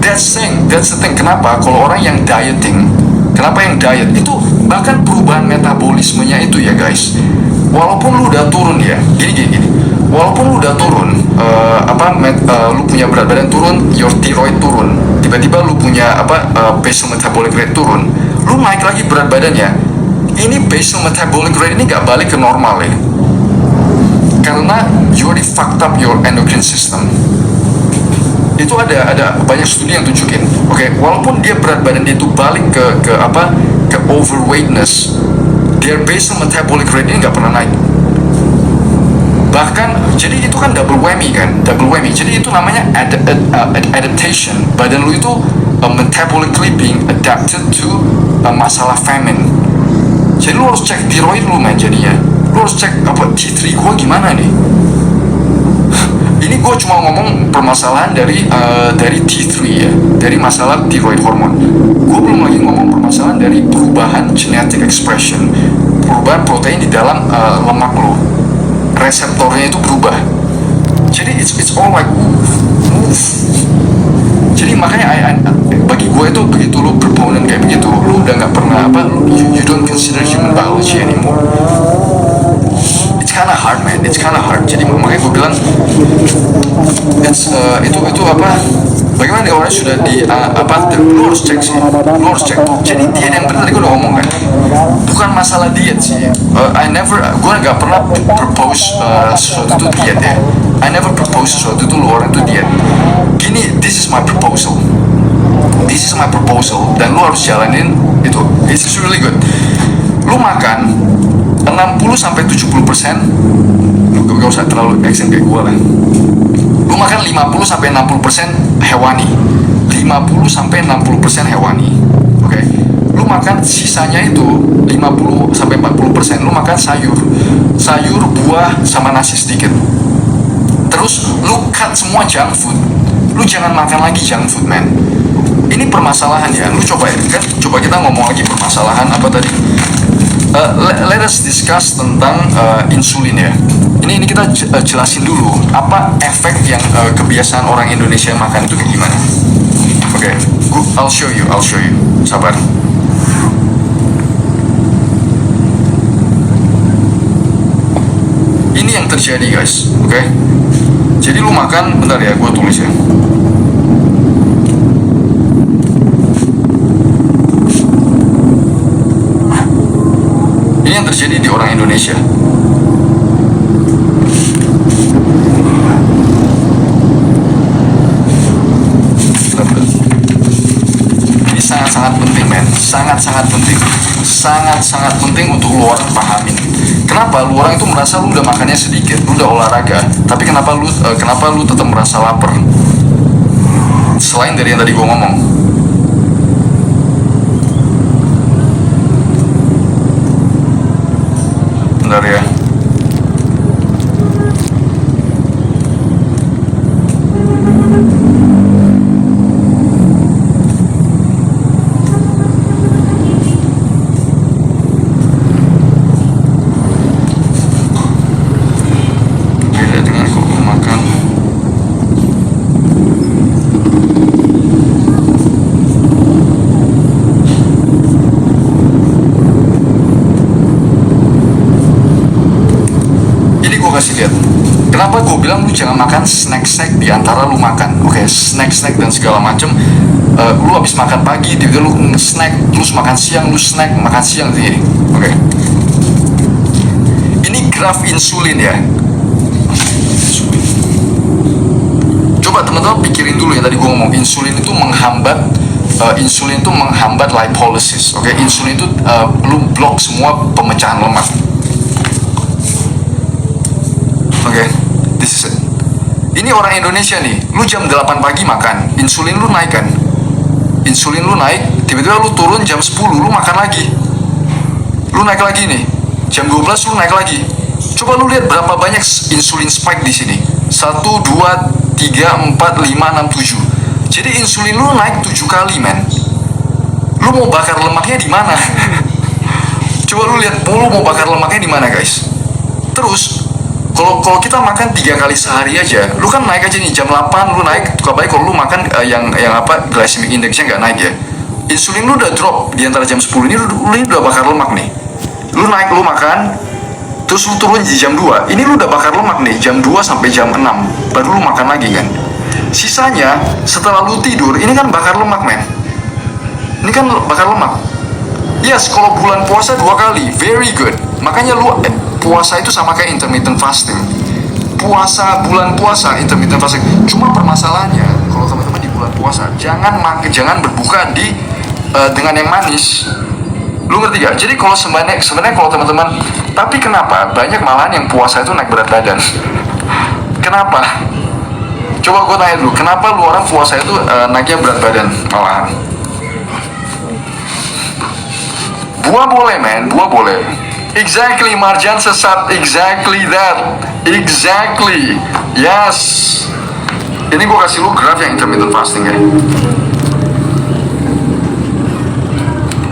That's the thing. Kenapa? Kalau orang yang dieting, kenapa yang diet? Itu bahkan perubahan metabolismenya itu ya guys. Walaupun lu udah turun ya, gini. Walaupun lu udah turun, lu punya berat badan turun, your thyroid turun, tiba-tiba lu punya basal metabolic rate turun, lu naik lagi berat badannya. Ini basal metabolic rate ini gak balik ke normal ya. Karena you already fucked up your endocrine system. Itu ada banyak studi yang tunjukin. Oke, walaupun dia berat badan dia itu balik ke overweightness, their basal metabolic rate ini nggak pernah naik. Bahkan, jadi itu kan double whammy. Jadi itu namanya adaptation. Badan lu itu metabolically being adapted to masalah famine. Jadi lu harus cek thyroid lu man jadinya. Lu harus cek T3 gue gimana nih. Ini gue cuma ngomong permasalahan dari T3 ya, dari masalah thyroid hormone. Gue belum lagi ngomong permasalahan dari perubahan genetic expression, perubahan protein di dalam lemak lo, reseptornya itu berubah. Jadi it's all like move. Jadi makanya bagi gue itu begitu lu proponent kayak begitu, lu udah nggak pernah you don't consider human biology anymore. It's kinda hard, man. It's kinda hard. Jadi makanya gue bilang itu bagaimana dia orang sudah lu harus cek sih. Lu harus cek. Jadi diet yang benar tadi gue udah ngomong kan. Bukan masalah diet sih. Gue nggak pernah propose sesuatu itu diet ya. I never propose sesuatu itu lu orang itu diet. Gini, this is my proposal. Dan lu harus jalanin itu. It's really good. Lu makan 60-70%, gak usah terlalu action kayak gue lah. Lu makan 50-60% hewani, 50-60% hewani. Oke. Lu makan sisanya itu 50-40%, lu makan sayur, buah sama nasi sedikit. Terus lu cut semua junk food. Lu jangan makan lagi junk food, man. Ini permasalahan ya. Lu coba kita ngomong lagi permasalahan apa tadi? Let us discuss tentang insulin ya. Ini kita jelasin dulu apa efek yang kebiasaan orang Indonesia makan itu kayak gimana. Oke, I'll show you. Sabar. Ini yang terjadi guys, oke? Jadi lu makan, bentar ya, gue tulis ya. Ini yang terjadi di orang Indonesia. Ini sangat-sangat penting, men. Sangat-sangat penting untuk lu orang pahamin. Kenapa lu orang itu merasa lu udah makannya sedikit, lu udah olahraga, tapi kenapa lu tetap merasa lapar? Selain dari yang tadi gue ngomong. Bentar ya. Beda dengan kalau makan. gue bilang lu jangan makan snack di antara lu makan. Oke, snack dan segala macem. Lu habis makan pagi, tiba-tiba lu snack, terus makan siang, lu snack, makan siang gini. Oke. Ini graf insulin ya. Coba teman-teman pikirin dulu ya, tadi gue ngomong insulin itu menghambat lipolysis. Oke, insulin itu lu blok semua pemecahan lemak. Oke, this is it. Ini orang Indonesia nih, lu jam 8 pagi makan, insulin lu naik kan? Insulin lu naik, tiba-tiba lu turun jam 10, lu makan lagi. Lu naik lagi nih, jam 12 lu naik lagi. Coba lu lihat berapa banyak insulin spike di sini. 1, 2, 3, 4, 5, 6, 7. Jadi insulin lu naik 7 kali, men. Lu mau bakar lemaknya di mana? Coba lu lihat, lu mau bakar lemaknya di mana, guys? Terus kalau kita makan 3 kali sehari aja, lu kan naik aja nih jam 8 lu naik. Baik kalau lu makan yang apa glycemic indexnya nggak naik ya. Insulin lu udah drop di antara jam 10 ini, lu udah bakar lemak nih. Lu naik, lu makan, terus lu turun di jam 2. Ini lu udah bakar lemak nih jam 2 sampai jam 6. Baru lu makan lagi kan. Sisanya setelah lu tidur, ini kan bakar lemak, men. Ini kan bakar lemak. Yes, kalau bulan puasa 2 kali, very good. Makanya lu puasa itu sama kayak intermittent fasting. Bulan puasa intermittent fasting. Cuma permasalahannya kalau teman-teman di bulan puasa jangan berbuka dengan yang manis. Lu ngerti gak? Jadi kalau sebenarnya kalau teman-teman, tapi kenapa banyak malahan yang puasa itu naik berat badan? Kenapa? Coba gue tanya dulu, kenapa lu orang puasa itu naiknya berat badan malahan? Buah boleh, men, buah boleh. Exactly, Marjan sesat. Exactly that. Exactly. Yes. Ini gue kasih lu graf yang intermittent fasting ya.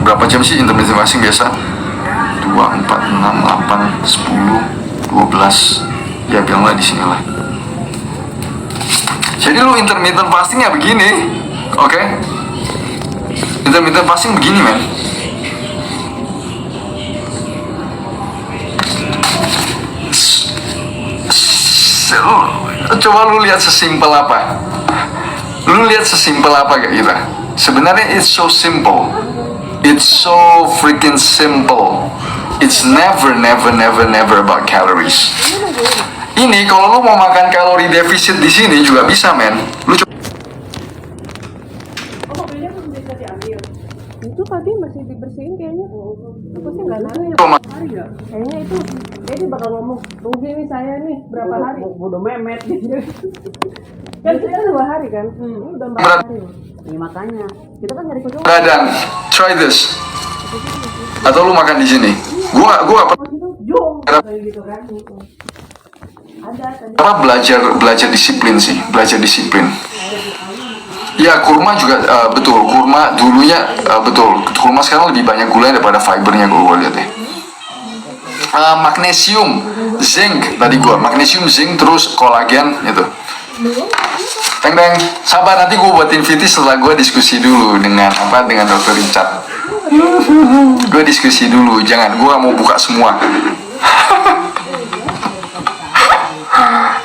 Berapa jam sih intermittent fasting biasa? 2, 4, 6, 8, 10, 12. Ya bilanglah di sini lah. Jadi lu intermittent fasting ya begini. Oke? Intermittent fasting begini, men. Coba lu lihat sesimpel apa. Lu lihat sesimpel apa gak kita? Sebenarnya it's so simple. It's so freaking simple. It's never about calories. Ini kalau lu mau makan kalori defisit di sini juga bisa, men. Lu coba. Oh, mobilnya belum bisa diambil. Itu tadi masih dibersihin kayaknya. Aku sih nggak nanya. Hari ya? Kayaknya itu dia bakal ngomong, tunggu nih saya nih berapa hari. Udah memet gitu. Kan kita 2 hari kan? Ini udah 4 hari. Ya makanya kita kan nyari kecoa. Radang, try this. Atau lu makan di sini. Gua apa? Gitu kan. Apa belajar disiplin sih, belajar disiplin. Ya kurma juga betul, kurma dulunya betul, kurma sekarang lebih banyak gulanya daripada fibernya gue lihat deh. Magnesium, zinc tadi gue, magnesium, zinc terus kolagen itu. Teng, sabar nanti gue buatin VT setelah gue diskusi dulu dengan Dr. Richard. Gue diskusi dulu, jangan gue mau buka semua.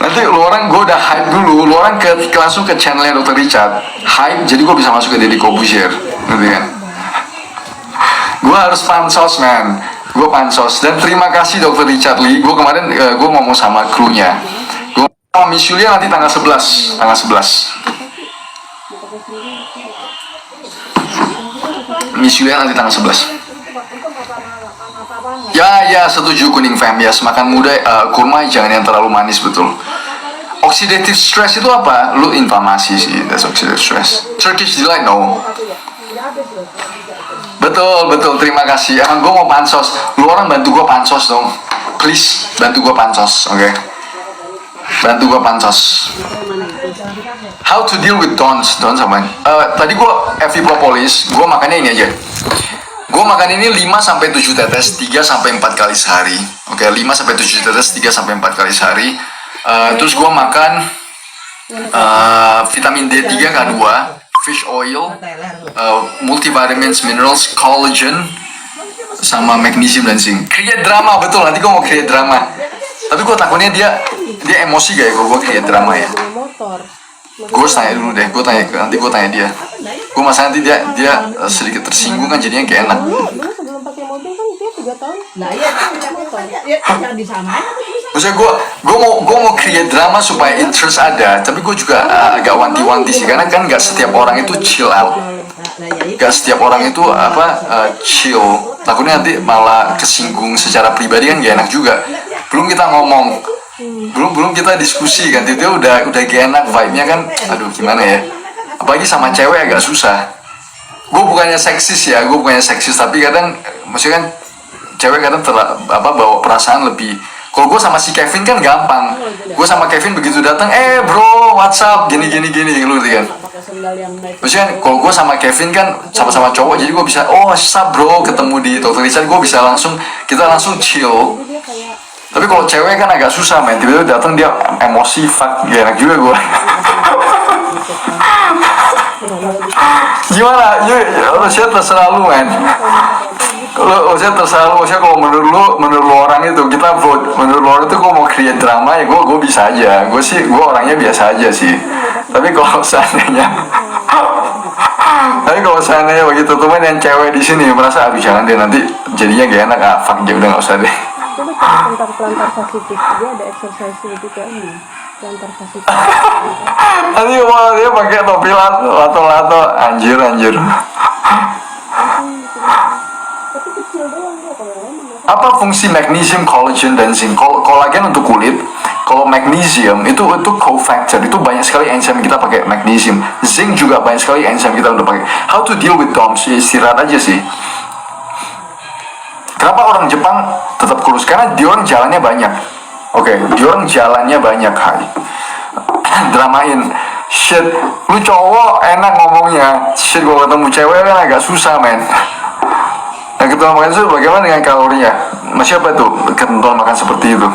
Nanti lu orang gue udah hype dulu, lu orang langsung ke channelnya Dr. Richard, hype, jadi gue bisa masuk ke Deddy Corbuzier, gitu kan? Gue harus pansos, man, gue pansos. Dan terima kasih Dr. Richard Lee, gue kemarin gue ngomong sama krunya, gue sama Miss Yulia nanti tanggal 11. Miss Yulia nanti tanggal 11. Ya setuju kuning fam, ya makan muda kurma jangan yang terlalu manis, betul. Oxidative stress itu apa? Lu inflamasi sih, that's oxidative stress. Turkish delight, no. Betul, terima kasih. Emang gue mau pansos, lu orang bantu gue pansos dong, please bantu gue pansos, oke? Bantu gue pansos. How to deal with dons apa? Tadi gue FV propolis, gue makannya ini aja. Gue makan ini 5-7 tetes 3-4 kali sehari. Oke, 5-7 tetes 3-4 kali sehari. Terus gue makan vitamin D3 K2, fish oil, multivitamins, minerals, collagen, sama magnesium dan zinc. Create drama, betul, nanti gue mau create drama. Tapi gue takutnya dia emosi gak ya kalau gue kayak drama ya. Bawa motor. Gue tanya dulu deh, nanti gue tanya dia. Gue masa nanti dia sedikit tersinggung kan jadinya gak enak. Dulu sebelum pakai mobil kan dia 3 tahun. Nah iya, jangan disamain. Maksudnya gue mau create drama supaya interest ada, tapi gue juga agak wanti-wanti sih, karena kan gak setiap orang itu chill out, gak setiap orang itu chill. Takutnya nanti malah kesinggung secara pribadi kan gak enak juga. Belum kita ngomong, belum kita diskusi kan, dia udah gak enak vibe-nya kan, aduh gimana ya. Apalagi sama cewek agak susah. Gue bukannya seksis ya, tapi kadang maksudnya kan cewek kadang bawa perasaan lebih. Kalau gue sama si Kevin kan gampang. Gue sama Kevin begitu datang, bro, what's up, gini, lu kan. Maksudnya kalau gue sama Kevin kan sama-sama cowok, jadi gue bisa, sup bro, ketemu di Dr. Richard, gue bisa kita langsung chill. Tapi kalau cewek kan agak susah, men. Tiba-tiba datang dia emosi, fuck, gak enak juga gue. Gimana? Saya terserah lu, men. Saya terserah lu. Kalau menurut lu orang itu, kita vote. Menurut lu orang itu, gue mau create drama ya, gue bisa aja. Gue orangnya biasa aja sih. Tapi kalau seandainya begitu teman yang cewek di sini merasa, aduh jangan deh, nanti jadinya gak enak, fuck, ya udah nggak usah deh. Coba cari tentang pelantar fasitis, dia ada exercise juga nih. Pelantar fasitis. Nanti mau dia pakai topi lato, anjir. Tapi kecil doang dia, kalau yang lain Apa fungsi magnesium, collagen, dan zinc? Kolagen untuk kulit. Kalau magnesium itu cofactor, itu banyak sekali enzim kita pakai magnesium. Zinc juga banyak sekali enzim kita udah pakai. How to deal with DOMS? Ya istirahat aja sih. Kenapa orang Jepang tetap kurus? Karena diorang jalannya banyak. Oke, diorang jalannya banyak, hai. Dramain. Shit, lu cowok enak ngomongnya. Shit, gua ketemu cewek kan agak susah, men. Nah, ketentuan makan itu bagaimana dengan kalorinya? Masih apa tuh ketentuan makan seperti itu?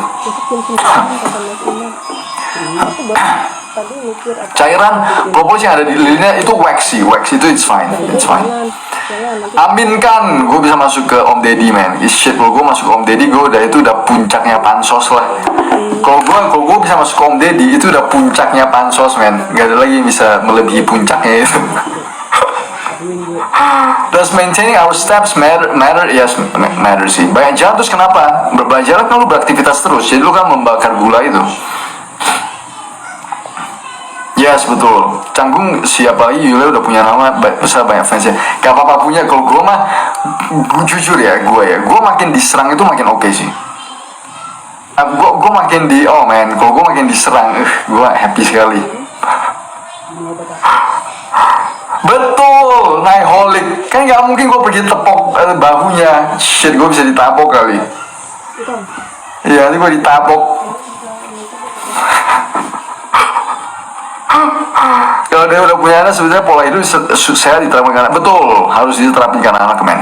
Cairan propolis yang ada di lilinnya itu wax itu it's fine. Aminkan gue bisa masuk ke Om Deddy, man. Shit, kalau gue masuk ke Om Deddy, gue udah puncaknya pansos lah. Kalau gue bisa masuk ke Om Deddy, itu udah puncaknya pansos, man. Gak ada lagi yang bisa melebihi puncaknya itu. Does maintaining our steps matter? Yes, matter sih. Banyak jalan terus kenapa? Berbanyak jalan kan lu beraktivitas terus, jadi lu kan membakar gula itu. Yes, betul. Canggung siapa lagi, Yule udah punya nama besar, banyak fansnya. Gak apa-apa punya. Kalau gue mah, jujur ya, gue makin diserang itu makin oke sih. Gue makin kalau gue makin diserang, gue happy sekali. Betul, naiholic. Kan gak mungkin gue pergi tepok bahunya. Shit, gue bisa ditapok kali. Iya, nanti gue ditapok. Kalau dia udah punya anak, sebenarnya pola itu saya diterapkan anak. Betul, harus diterapkan ke anak-anak, men.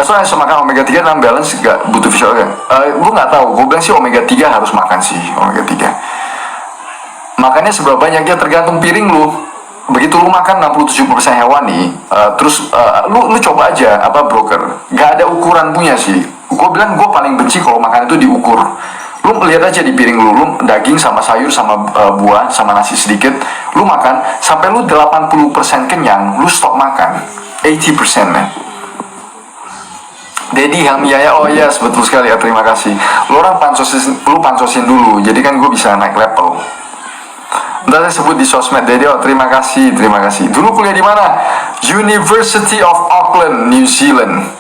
Soalnya makan omega 3 dalam balance gak butuh visual kan? Gue gak tahu, gue bilang sih omega 3 harus makan sih, omega 3. Makannya seberapa banyaknya tergantung piring lu. Begitu lu makan 67% hewani, terus lu coba aja broker. Gak ada ukuran punya sih. Gue bilang gue paling benci kalau makan itu diukur. Lu lihat aja di piring lu daging sama sayur sama buah sama nasi sedikit, lu makan sampai lu 80% kenyang, lu stop makan. 80%, man. Dedi Helmiaya, oh yes, betul sekali ya, terima kasih. Lu pansosin dulu, jadi kan gue bisa naik level. Ntar saya sebut di sosmed Dedi, terima kasih. Dulu kuliah di mana? University of Auckland, New Zealand.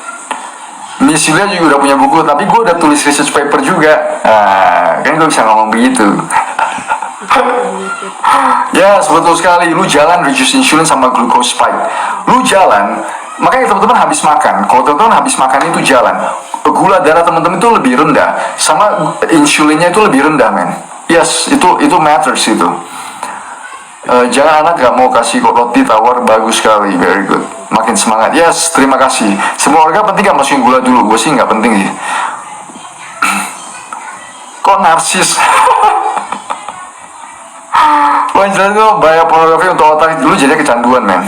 Miss Julia juga udah punya buku, tapi gue udah tulis research paper juga. Kan gue bisa ngomong begitu. Yes, betul sekali. Lu jalan reduce insulin sama glucose spike. Lu jalan, makanya teman-teman habis makan. Kalau teman-teman habis makan itu jalan, gula darah teman-teman itu lebih rendah, sama insulinnya itu lebih rendah, men. Yes, itu matters itu. Jangan anak gak mau kasih roti tawar, bagus sekali, very good. Makin semangat, yes, terima kasih. Semua warga penting gak masukin gula dulu, gue sih gak penting sih. Kok narsis? Wah, jelas itu bahaya pornografi untuk otak dulu jadi kecanduan, men.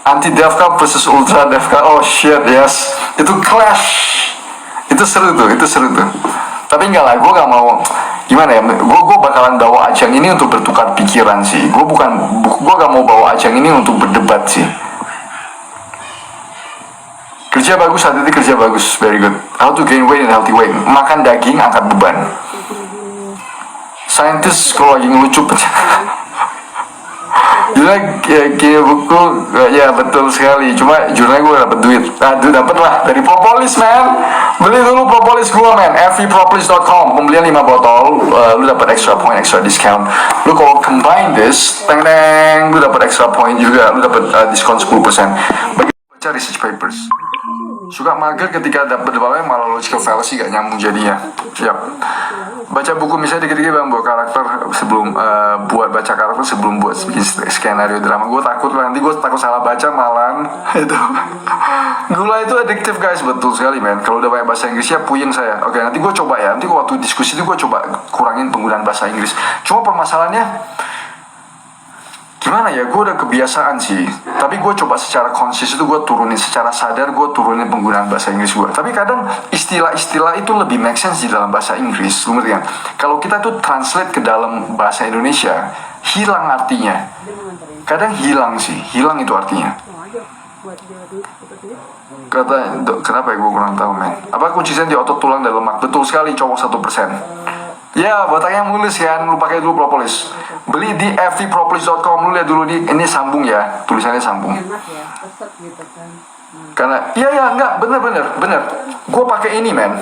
Anti Devka versus Ultra Devka, oh shit, yes. Itu clash. Itu seru tuh. Tapi enggak lah, gue gak mau. gimana ya, gue bakalan bawa ajang ini untuk bertukar pikiran sih. Gue gak mau bawa ajang ini untuk berdebat sih. Kerja bagus, hati-hati kerja bagus, very good. How to gain weight in healthy way. Makan daging, angkat beban. Saintis kalau lagi ngelucu pecah. Jurnal kayak buku, ya betul sekali. Cuma jurnalnya gue dapet duit. Aduh, dapet lah dari Propolis, man. Beli dulu Propolis gue, man. fvpropolis.com. Pembelian 5 botol, lu dapet extra point, extra discount. Lu kalau combine this, lu dapet extra point juga. Lu dapet diskon 10%. Bagi baca research papers. Suka mager ketika dapat debatnya malah logical fallacy gak nyambung jadinya. Yap. Baca buku misalnya dikit-dikit bang buat karakter sebelum buat baca karakter sebelum buat bikin skenario drama. Gue takut lah nanti gue takut salah baca malan itu. Gula itu addictive guys, betul sekali men. Kalau udah banyak bahasa Inggrisnya puyeng saya. Oke, nanti gue coba ya. Nanti waktu diskusi itu gue coba kurangin penggunaan bahasa Inggris. Cuma permasalahannya gimana ya, gue udah kebiasaan sih. Tapi gue coba secara konsis itu gue turunin, secara sadar gue turunin penggunaan bahasa Inggris gue. Tapi kadang istilah-istilah itu lebih make sense di dalam bahasa Inggris. Lu ngerti kan? Kalau kita tuh translate ke dalam bahasa Indonesia, hilang artinya. Kadang hilang sih, hilang itu artinya. Kenapa ya gue kurang tahu men. Apa kunci di otot tulang dan lemak? Betul sekali, cowok 1%. Ya, botaknya mulus kan, lu pakai dulu Propolis. Beli di fvpropolis.com, lu lihat dulu ini sambung ya, tulisannya sambung. Enak ya, keset gitu kan. Karena, iya enggak, bener. Gue pakai ini men.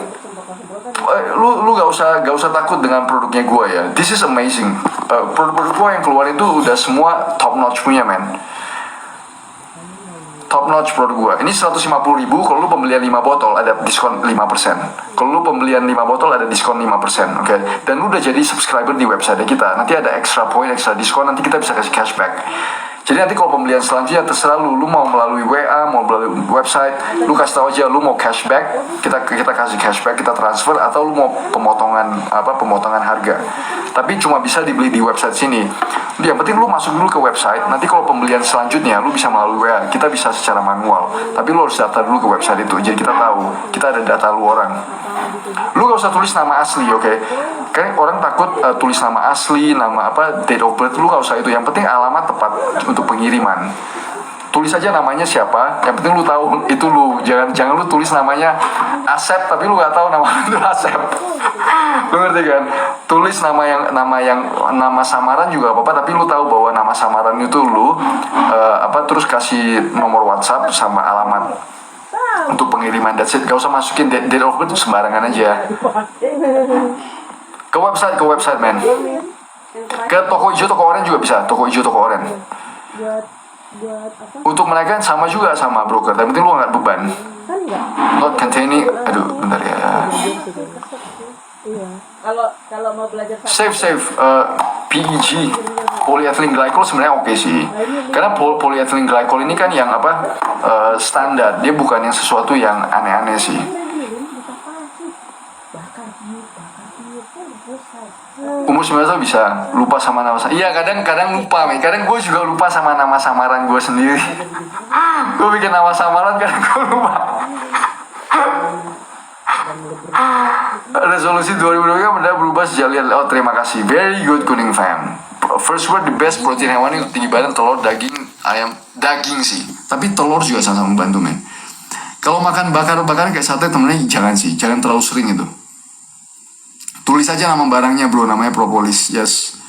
Lu gak usah takut dengan produknya gue ya. This is amazing. Produk-produk gue yang keluar itu udah semua top notch punya men. Top notch produk gua. Ini 150.000, kalau lu pembelian 5 botol ada diskon 5%. Kalau lu pembelian 5 botol ada diskon 5%, oke. Dan lu udah jadi subscriber di website kita. Nanti ada extra point, extra diskon, nanti kita bisa kasih cashback. Jadi nanti kalau pembelian selanjutnya terserah lu mau melalui WA, mau melalui website, lu kasih tahu aja lu mau cashback, kita kasih cashback, kita transfer, atau lu mau pemotongan harga. Tapi cuma bisa dibeli di website sini. Yang penting lu masuk dulu ke website, nanti kalau pembelian selanjutnya lu bisa melalui WA, kita bisa secara manual. Tapi lu harus daftar dulu ke website itu, jadi kita tahu, kita ada data lu orang. Lu gak usah tulis nama asli, oke? Karena orang takut tulis nama asli, nama date of birth, lu gak usah itu. Yang penting alamat tepat untuk pengiriman. Tulis aja namanya siapa, yang penting lu tahu itu lu. Jangan lu tulis namanya Asep tapi lu gak tahu nama itu Asep. Lu ngerti kan? Tulis nama samaran juga apa-apa, tapi lu tahu bahwa nama samaran itu lu terus kasih nomor WhatsApp sama alamat untuk pengiriman. That's it. Gak usah masukin date of birth sembarangan aja. Ke website men. Ke toko hijau, toko oranye juga bisa. Toko hijau, toko oranye. Untuk mereka sama juga sama broker, tapi penting lu angkat beban. Not containing, aduh bentar ya. Kalau mau belajar Safe, PEG, polyethylene glycol sebenarnya oke sih. Karena polyethylene glycol ini kan yang standar, dia bukan yang sesuatu yang aneh-aneh sih. Umur 9 tahun bisa lupa sama nama. Iya kadang lupa men. Kadang gue juga lupa sama nama samaran gue sendiri. Gue bikin nama samaran kadang gue lupa. Resolusi 2023 benar berubah sejak lihat. Oh terima kasih, very good kuning fam. First word, the best protein hewani untuk tinggi badan, telur, daging, ayam. Daging sih, tapi telur juga sama membantu men. Kalau makan bakar-bakaran kayak sate temennya jangan sih, jangan terlalu sering itu. Tulis aja nama barangnya bro, namanya Propolis. Yes.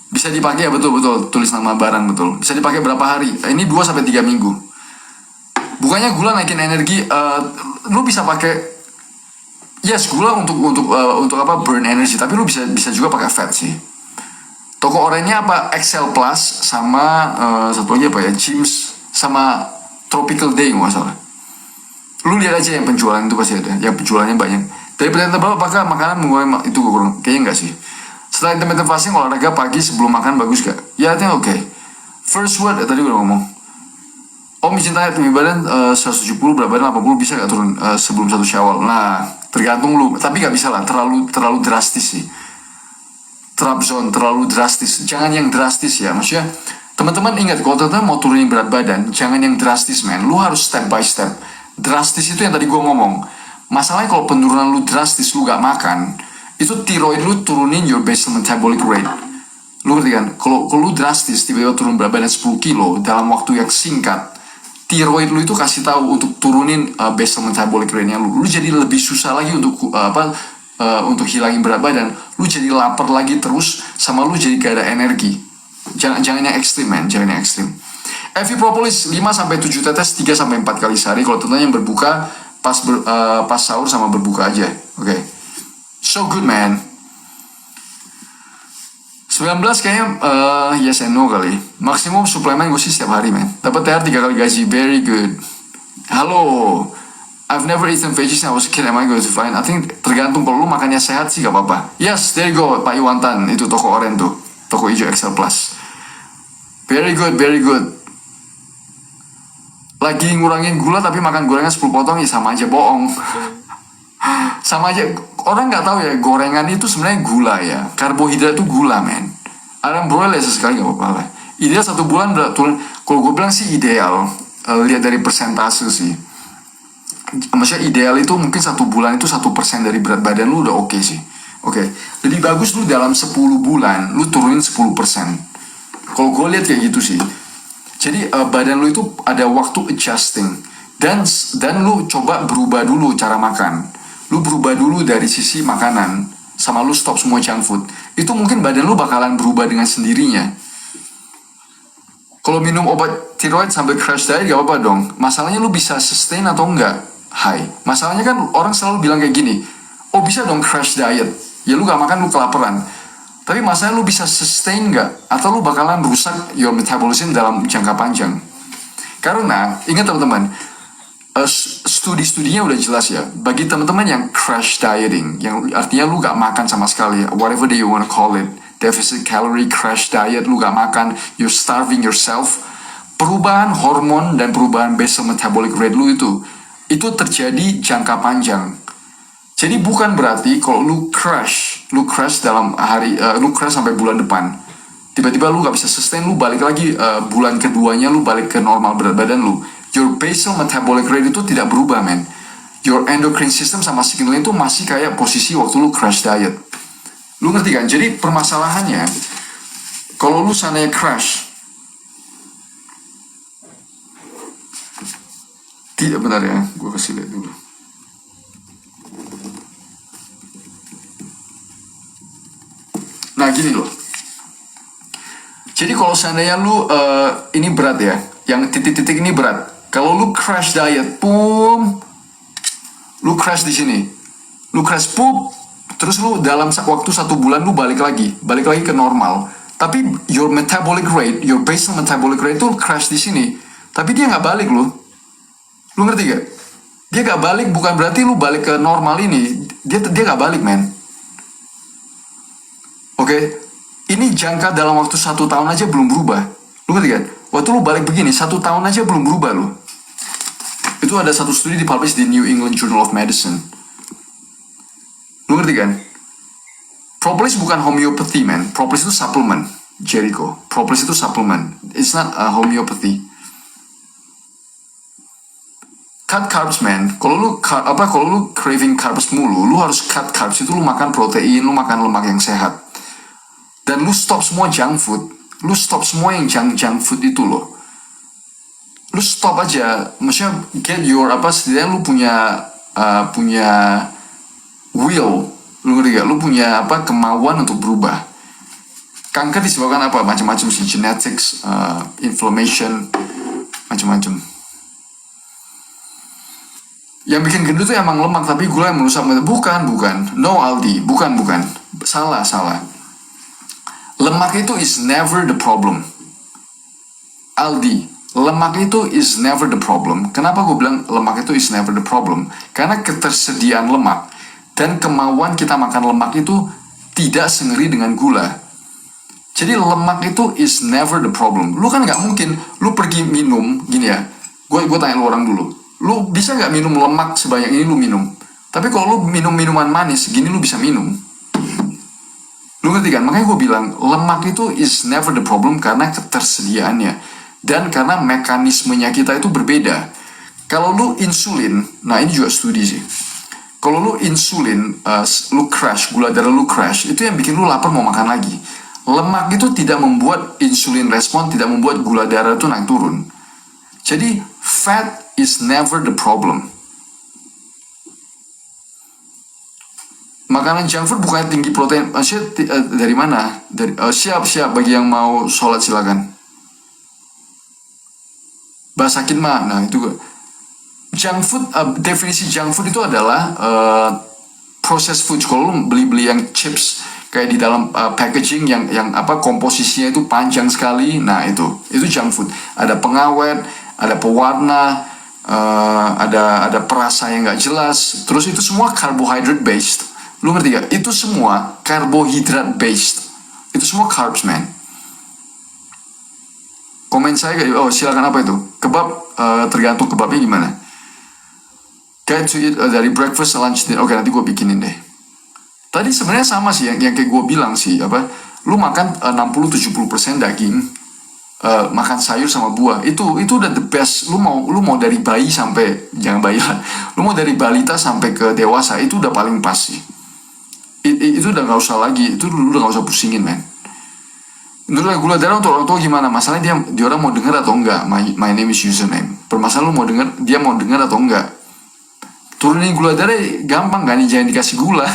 Bisa dipakai ya, betul. Tulis nama barang, betul. Bisa dipakai berapa hari? Ini 2-3 minggu. Bukannya gula naikin energi, lu bisa pakai gula untuk burn energy, tapi lu bisa juga pakai fat sih. Toko oranye apa? Excel Plus sama satu lagi apa ya? Gyms sama Tropical Day nggak salah. Lu lihat aja yang penjualan itu pasti ada, yang penjualannya banyak. Dari pertanyaan tebal, apakah makanan mengurangi itu kurang? Kayaknya enggak sih. Setelah intermittent fasting, olahraga pagi sebelum makan bagus gak? Ya, artinya oke. First word, tadi udah ngomong. Om izin tanya, tinggi badan 170, berat badan 80, bisa gak turun sebelum 1 Syawal? Nah, tergantung lu. Tapi gak bisa lah, terlalu drastis sih. Trap zone, terlalu drastis. Jangan yang drastis ya, maksudnya. Teman-teman ingat, kalau teman-teman mau turunin berat badan, jangan yang drastis men. Lu harus step by step. Drastis itu yang tadi gue ngomong. Masalahnya kalau penurunan lu drastis, lu gak makan, itu tiroid lu turunin your basal metabolic rate. Lu ngerti kan? Kalau lu drastis tiba-tiba turun berat badan 10 kilo dalam waktu yang singkat, tiroid lu itu kasih tahu untuk turunin basal metabolic rate-nya lu. Lu jadi lebih susah lagi untuk untuk hilangin berat badan. Lu jadi lapar lagi terus, sama lu jadi gak ada energi. Jangan yang ekstrim, man. Jangan yang ekstrim. IV propolis 5-7 tetes 3-4 kali sehari. Kalau tentunya yang berbuka pas sahur sama berbuka aja. Oke. So good, man. 19 kayaknya yes and no kali. Maksimum suplemen gue sih setiap hari, man. Dapat THR 3 kali gaji. Very good. Halo. I've never eaten veggies when I was a kid. Am I going to find? I think tergantung, kalau lu makannya sehat sih gak apa-apa. Yes, there you go, Pak Iwantan. Itu toko oren tuh. Toko hijau Excel Plus. Very good, very good. Lagi ngurangin gula tapi makan gorengan 10 potong, ya sama aja bohong. Sama aja. Orang nggak tahu ya, gorengan itu sebenarnya gula ya. Karbohidrat itu gula, men. Ayam broiler sesekali nggak apa-apa lah. Ideal 1 bulan turun. Kalau gue bilang sih ideal, lihat dari persentase sih. Maksudnya ideal itu mungkin 1 bulan itu 1% dari berat badan lu udah oke sih. Oke. Jadi bagus lu dalam 10 bulan lu turunin 10%. Kalau gue lihat kayak gitu sih. Jadi badan lu itu ada waktu adjusting, dan lu coba berubah dulu cara makan. Lu berubah dulu dari sisi makanan, sama lu stop semua junk food. Itu mungkin badan lu bakalan berubah dengan sendirinya. Kalau minum obat tiroid sampai crash diet gak apa-apa dong. Masalahnya lu bisa sustain atau enggak? Hai. Masalahnya kan orang selalu bilang kayak gini, oh bisa dong crash diet. Ya lu gak makan, lu kelaparan. Tapi masalahnya lu bisa sustain nggak? Atau lu bakalan rusak your metabolism dalam jangka panjang? Karena, ingat teman-teman, studi-studinya udah jelas ya. Bagi teman-teman yang crash dieting, yang artinya lu gak makan sama sekali, whatever that you wanna call it, deficit calorie crash diet, lu gak makan, you're starving yourself, perubahan hormon dan perubahan basal metabolic rate lu itu terjadi jangka panjang. Jadi bukan berarti kalau lu crash dalam hari, lu crash sampai bulan depan, tiba-tiba lu gak bisa sustain, lu balik lagi bulan keduanya lu balik ke normal berat badan lu. Your basal metabolic rate itu tidak berubah, man. Your endocrine system sama signaling itu masih kayak posisi waktu lu crash diet. Lu ngerti kan? Jadi permasalahannya, kalau lu sananya crash, tidak benar ya, gue kasih lihat dulu. Nah gini loh. Jadi kalau seandainya lu ini berat ya, yang titik-titik ini berat. Kalau lu crash diet, lu crash di sini, lu crash terus lu dalam waktu 1 bulan lu balik lagi ke normal. Tapi your metabolic rate, your basal metabolic rate itu crash di sini. Tapi dia nggak balik lu. Lu ngerti gak? Dia nggak balik bukan berarti lu balik ke normal ini. Dia nggak balik, man. Oke, ini jangka dalam waktu 1 tahun aja belum berubah. Lu ngerti kan? Waktu lu balik begini, 1 tahun aja belum berubah lu. Itu ada satu studi dipublish di New England Journal of Medicine. Lu ngerti kan? Propolis bukan homeopathy, man. Propolis itu supplement, Jericho. Propolis itu supplement. It's not a homeopathy. Cut carbs, man. Kalau lu craving carbs mulu, lu harus cut carbs itu, lu makan protein, lu makan lemak yang sehat. Dan lu stop semua junk food. Lu stop semua yang junk food itu loh. Lu stop aja. Maksudnya get your setidaknya lu punya will. Lu ngerti gak? Lu punya kemauan untuk berubah. Kanker disebabkan apa? Macam-macam sih, genetics, inflammation, macam-macam. Yang bikin gendut tuh emang lemak, tapi gula yang merusak. Bukan. No, Aldi. Bukan. Salah. Lemak itu is never the problem. Aldi, lemak itu is never the problem. Kenapa gue bilang lemak itu is never the problem? Karena ketersediaan lemak dan kemauan kita makan lemak itu tidak sengeri dengan gula. Jadi lemak itu is never the problem. Lu kan gak mungkin, lu pergi minum, gini ya, gue tanya lu orang dulu. Lu bisa gak minum lemak sebanyak ini lu minum? Tapi kalau lu minum minuman manis, gini lu bisa minum. Lu ngerti kan? Makanya gue bilang, lemak itu is never the problem karena ketersediaannya. Dan karena mekanismenya kita itu berbeda. Kalau lu insulin, nah ini juga studi sih. Kalau lu insulin, lu crash, gula darah lu crash, itu yang bikin lu lapar mau makan lagi. Lemak itu tidak membuat insulin respon, tidak membuat gula darah itu naik turun. Jadi fat is never the problem. Makanan junk food bukannya tinggi protein. Maksudnya dari mana? Siap bagi yang mau sholat silakan. Basakin mah, nah itu junk food. Definisi junk food itu adalah processed food. Kalau lu beli yang chips kayak di dalam packaging yang komposisinya itu panjang sekali, nah itu junk food. Ada pengawet, ada pewarna, ada perasa yang nggak jelas. Terus itu semua carbohydrate based. Lu ngerti gak? Itu semua karbohidrat based. Itu semua carbs, man. Komen saya kayak, oh silakan apa itu? Kebab, tergantung kebabnya gimana. Get to eat dari breakfast, lunch, dinner. Oke, nanti gue bikinin deh. Tadi sebenarnya sama sih yang kayak gue bilang sih, lu makan 60-70% daging, makan sayur sama buah. Itu udah the best. Lu mau dari bayi sampai, jangan bayi lah. Lu mau dari balita sampai ke dewasa, itu udah paling pas sih. Itu udah nggak usah lagi, itu lu udah nggak usah pusingin, man. Menurut gula darah untuk orang tua gimana? Masalahnya dia orang mau denger atau enggak? My name is username. Permasalahan lu mau denger, dia mau denger atau enggak? Turunin gula darah gampang kan? Jangan dikasih gula.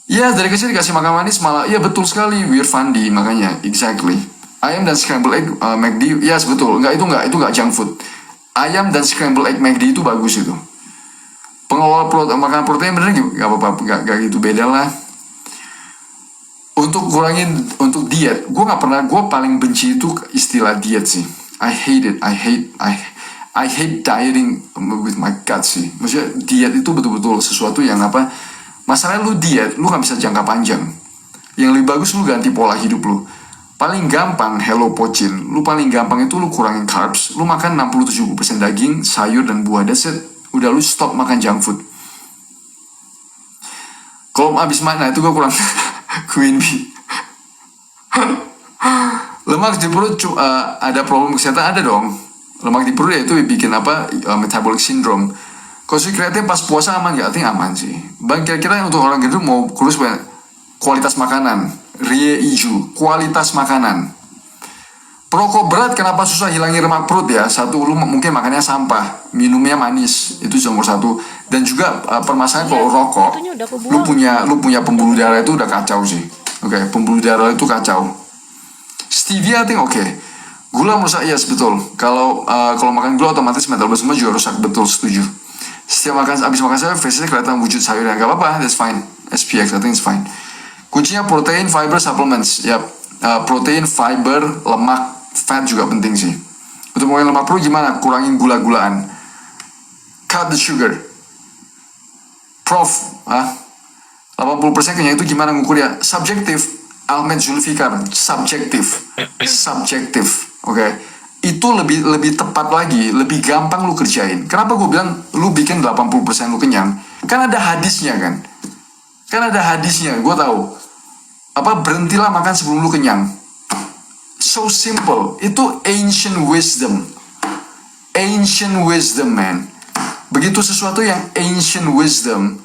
Ya dari kecil dikasih makan manis malah. Ya betul sekali, we're fundy makanya. Exactly. Ayam dan scrambled egg McD, yes betul. Itu enggak junk food. Ayam dan scrambled egg McD itu bagus itu. Pengelola makanan protein bener gak apa-apa, gak gitu beda lah. Untuk kurangin, untuk diet, gue paling benci itu istilah diet sih. I hate dieting with my gut sih. Maksudnya diet itu betul-betul sesuatu yang masalahnya lu diet, lu gak bisa jangka panjang. Yang lebih bagus lu ganti pola hidup lu. Paling gampang, hello pocin, lu paling gampang itu lu kurangin carbs, lu makan 60-70% daging, sayur dan buah, that's it. Udah lu stop makan junk food. Kalau abis mana itu gue kurang queen bee. Lemak di perut ada problem kesehatan, ada dong. Lemak di perut ya itu bikin metabolic syndrome. Kalau kreatif pas puasa aman gak? Artinya aman sih. Bang kira-kira yang untuk orang gendut mau kurus banyak. Kualitas makanan, rie iju, kualitas makanan. Perokok berat kenapa susah hilangin lemak perut ya? Satu, lu mungkin makannya sampah, minumnya manis, itu nomor satu. Dan juga permasalahan kalau rokok, lu punya pembuluh darah itu udah kacau sih. Oke, pembuluh darah itu kacau. Stevia I think oke. Gula merusak, yes betul. Kalau makan gula otomatis metabolisme juga rusak, betul setuju. Setiap abis makan sayur, face-nya kelihatan wujud sayur yang gak apa-apa, that's fine. SPX I think it's fine. Kuncinya protein, fiber, supplements. Yap, protein, fiber, lemak, fat juga penting sih. Untuk mengurangi lemak perut gimana? Kurangin gula-gulaan. Cut the sugar. Prof, 80% kenyang itu gimana ngukurnya? Subjektif. Ahmed Zulfikar, subjektif. Oke. Itu lebih tepat lagi, lebih gampang lu kerjain. Kenapa gue bilang lu bikin 80% lu kenyang? Kan ada hadisnya kan? Gue tahu. Berhentilah makan sebelum lu kenyang. So simple. Itu ancient wisdom. Man. Begitu sesuatu yang ancient wisdom,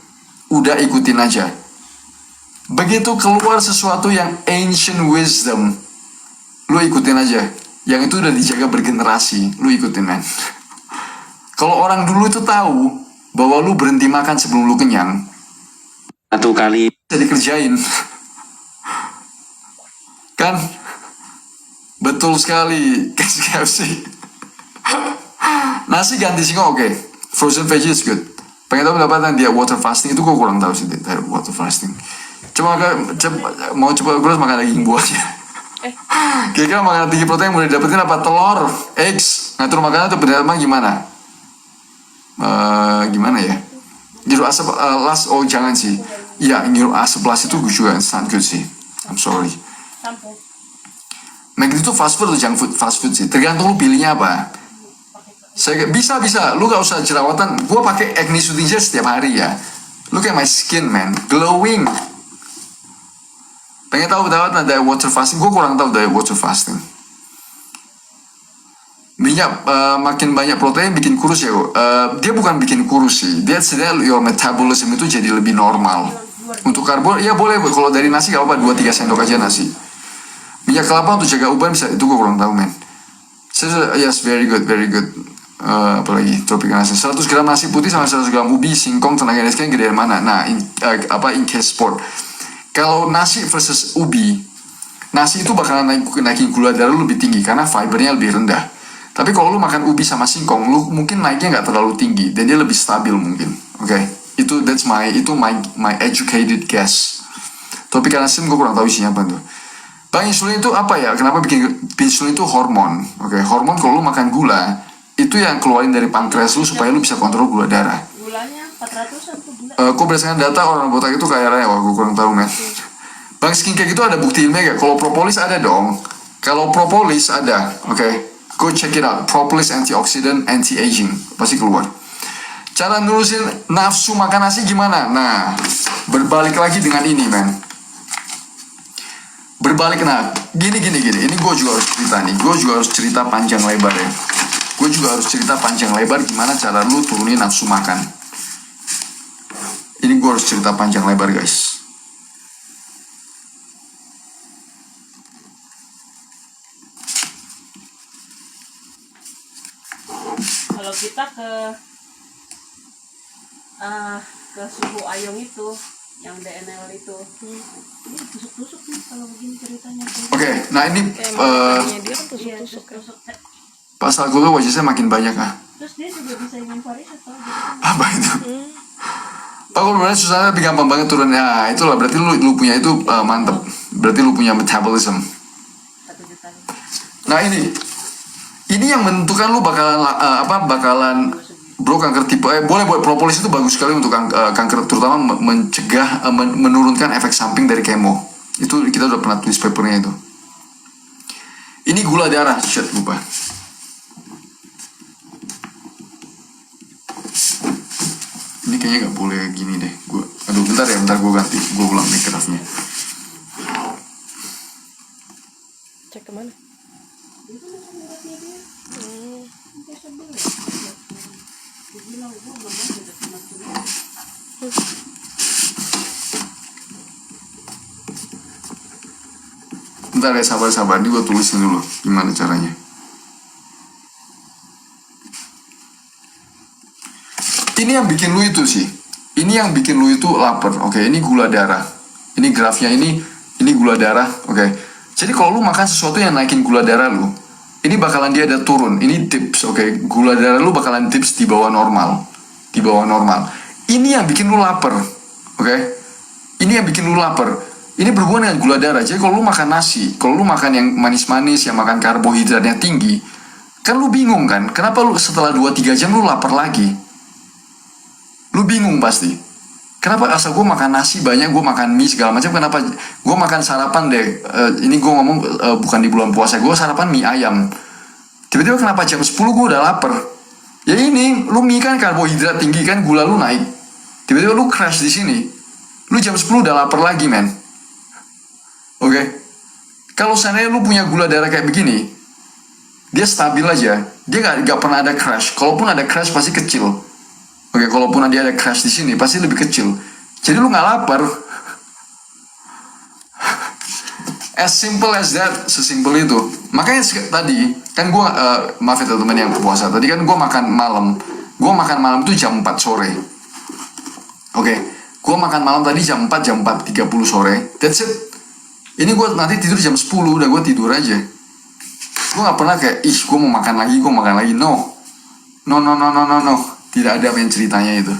udah ikutin aja. Begitu keluar sesuatu yang ancient wisdom, lu ikutin aja. Yang itu udah dijaga bergenerasi, lu ikutin, man. Kalau orang dulu itu tahu bahwa lu berhenti makan sebelum lu kenyang, 1 kali bisa dikerjain. Kan? Betul sekali. KFC. Nasi ganti singkong oke. Frozen veggie is good. Pengen tahu pendapatan dia water fasting, itu gue kurang tahu sih dari water fasting. Mau coba kurus makan daging buahnya. Kira-kira makanan tinggi protein mulai dapetin apa? Telur, eggs. Ngatur makanan tuh benar-benar gimana? Gimana ya? Nyuruh asap las, oh jangan sih. Iya, nyuruh asap las itu juga sangat good sih. I'm sorry. McD itu fast food atau junk food? Fast food sih. Tergantung lu pilihnya apa. Bisa. Lu gak usah jerawatan. Gue pakai acne soothing gel setiap hari ya. Look at my skin, man. Glowing. Pengen tahu diet water fasting? Gue kurang tahu diet water fasting. Minyak makin banyak protein bikin kurus ya. Dia bukan bikin kurus sih. Dia sebenarnya your metabolism itu jadi lebih normal. Untuk karbo, ya boleh. Kalau dari nasi gak apa-apa 2-3 sendok aja nasi. Minyak kelapa untuk jaga uban bisa, itu gue kurang tahu men. Yes, very good, very good. Apalagi topik nasi. 100 gram nasi putih sama 100 gram ubi, singkong, tenaga energi yang gedean mana? Nah, in case sport. Kalau nasi versus ubi, nasi itu bakalan naikin gula darah lu lebih tinggi karena fibernya lebih rendah. Tapi kalau lu makan ubi sama singkong, lu mungkin naiknya nggak terlalu tinggi dan dia lebih stabil mungkin. Oke, itu my educated guess. Topik nasi gue kurang tahu isinya apa tuh. Bang, insulin itu apa ya? Kenapa bikin insulin itu hormon? Oke, hormon kalau lu makan gula itu yang keluarin dari pankreas lu supaya lu bisa kontrol gula darah. Gulanya 400-an tuh gula. Kok berdasarkan data orang botak itu kaya raya? Wah, gue kurang tahu men. Bang, skincare itu ada bukti ilmiah gak? Kalau propolis ada dong. Kalau propolis ada, oke. Go check it out. Propolis antioxidant, anti-aging. Pasti keluar. Cara nurusin nafsu makan nasi gimana? Nah, berbalik lagi dengan ini men. Berbalik, nah, gini. Ini gue juga harus cerita nih. Gue juga harus cerita panjang lebar ya. Gue juga harus cerita panjang lebar gimana cara lu turunin nafsu makan. Ini gue harus cerita panjang lebar guys. Kalau kita ke suhu ayung itu, yang DNL itu, ini tusuk-tusuk nih kalau begini ceritanya. Oke, nah ini Dia kan Iya, tusuk-tusuk. tusuk. pas aku tuh wajah saya makin banyak ah. Terus dia juga bisa ingin varis atau gitu. Apa itu? Pak, kalau sebenarnya susahnya lebih gampang banget turunnya. Itulah berarti lu punya itu mantep. Berarti lu punya metabolism. 1 juta. Nah ini yang menentukan lu bakalan bro kanker tipe boleh propolis itu bagus sekali untuk kanker, terutama mencegah menurunkan efek samping dari kemo. Itu kita udah pernah tulis papernya itu. Ini gula darah, shit lupa. Ini kayaknya nggak boleh gini deh. Bentar gue ganti, gue ulang nih graafnya. Cek kemana? Bentar ya, sabar, ini gue tulisin dulu gimana caranya. Ini yang bikin lu itu sih. Ini yang bikin lu itu lapar. Oke, ini gula darah. Ini grafnya ini gula darah. Oke. Jadi kalau lu makan sesuatu yang naikin gula darah lu, ini bakalan dia ada turun. Ini dips. Oke, gula darah lu bakalan dips di bawah normal. Di bawah normal. Ini yang bikin lu lapar. Oke. Ini yang bikin lu lapar. Ini berhubungan dengan gula darah. Jadi kalau lu makan nasi, kalau lu makan yang manis-manis, yang makan karbohidratnya tinggi, kan lu bingung kan? Kenapa lu setelah 2-3 jam lu lapar lagi? Lu bingung pasti. Kenapa asal gue makan nasi banyak, gue makan mie segala macam, kenapa gue makan sarapan deh? Ini gue ngomong bukan di bulan puasa, gue sarapan mie ayam. Tiba-tiba kenapa jam 10 gue udah lapar? Ya ini, lu mie kan karbohidrat tinggi kan, gula lu naik. Tiba-tiba lu crash di sini. Lu jam 10 udah lapar lagi men. Oke. Kalau seandainya lu punya gula darah kayak begini, dia stabil aja. Dia gak pernah ada crash. Kalaupun ada crash pasti kecil. Oke, kalaupun dia ada crash di sini pasti lebih kecil. Jadi lu nggak lapar. As simple as that, sesimpel itu. Makanya tadi kan gue maaf ya teman yang puasa. Tadi kan gue makan malam. Gue makan malam tuh jam 4 sore. Oke, gue makan malam tadi jam 4:30 sore. That's it. Ini gue nanti tidur jam 10, udah gue tidur aja. Gue nggak pernah kayak gue mau makan lagi. No. Tidak ada yang ceritanya itu.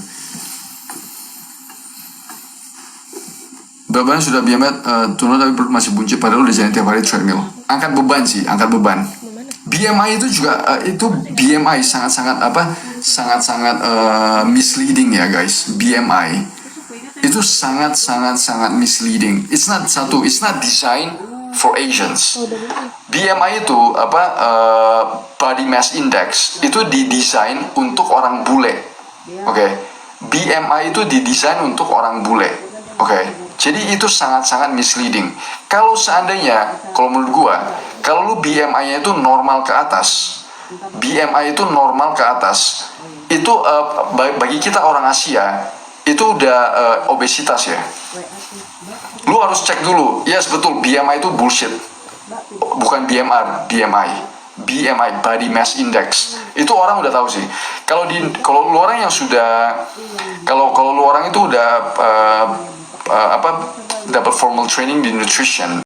Beban sudah BMI turun tapi perut masih buncit padahal udah jalan tiap hari treadmill. Angkat beban. BMI itu juga BMI sangat misleading ya guys. BMI itu sangat misleading. It's not designed for Asians. BMI itu body mass index itu didesain untuk orang bule. Oke. BMI itu didesain untuk orang bule. Oke. Jadi itu sangat misleading. Kalau seandainya, kalau menurut gua, kalau lu BMI-nya itu normal ke atas, BMI itu normal ke atas. Itu bagi kita orang Asia itu udah obesitas ya. Lu harus cek dulu. Yes, betul, BMI itu bullshit. Bukan BMR, BMI, Body Mass Index. Itu orang udah tahu sih. Kalau lu orang yang sudah, kalau lu orang itu udah dapat formal training di nutrition,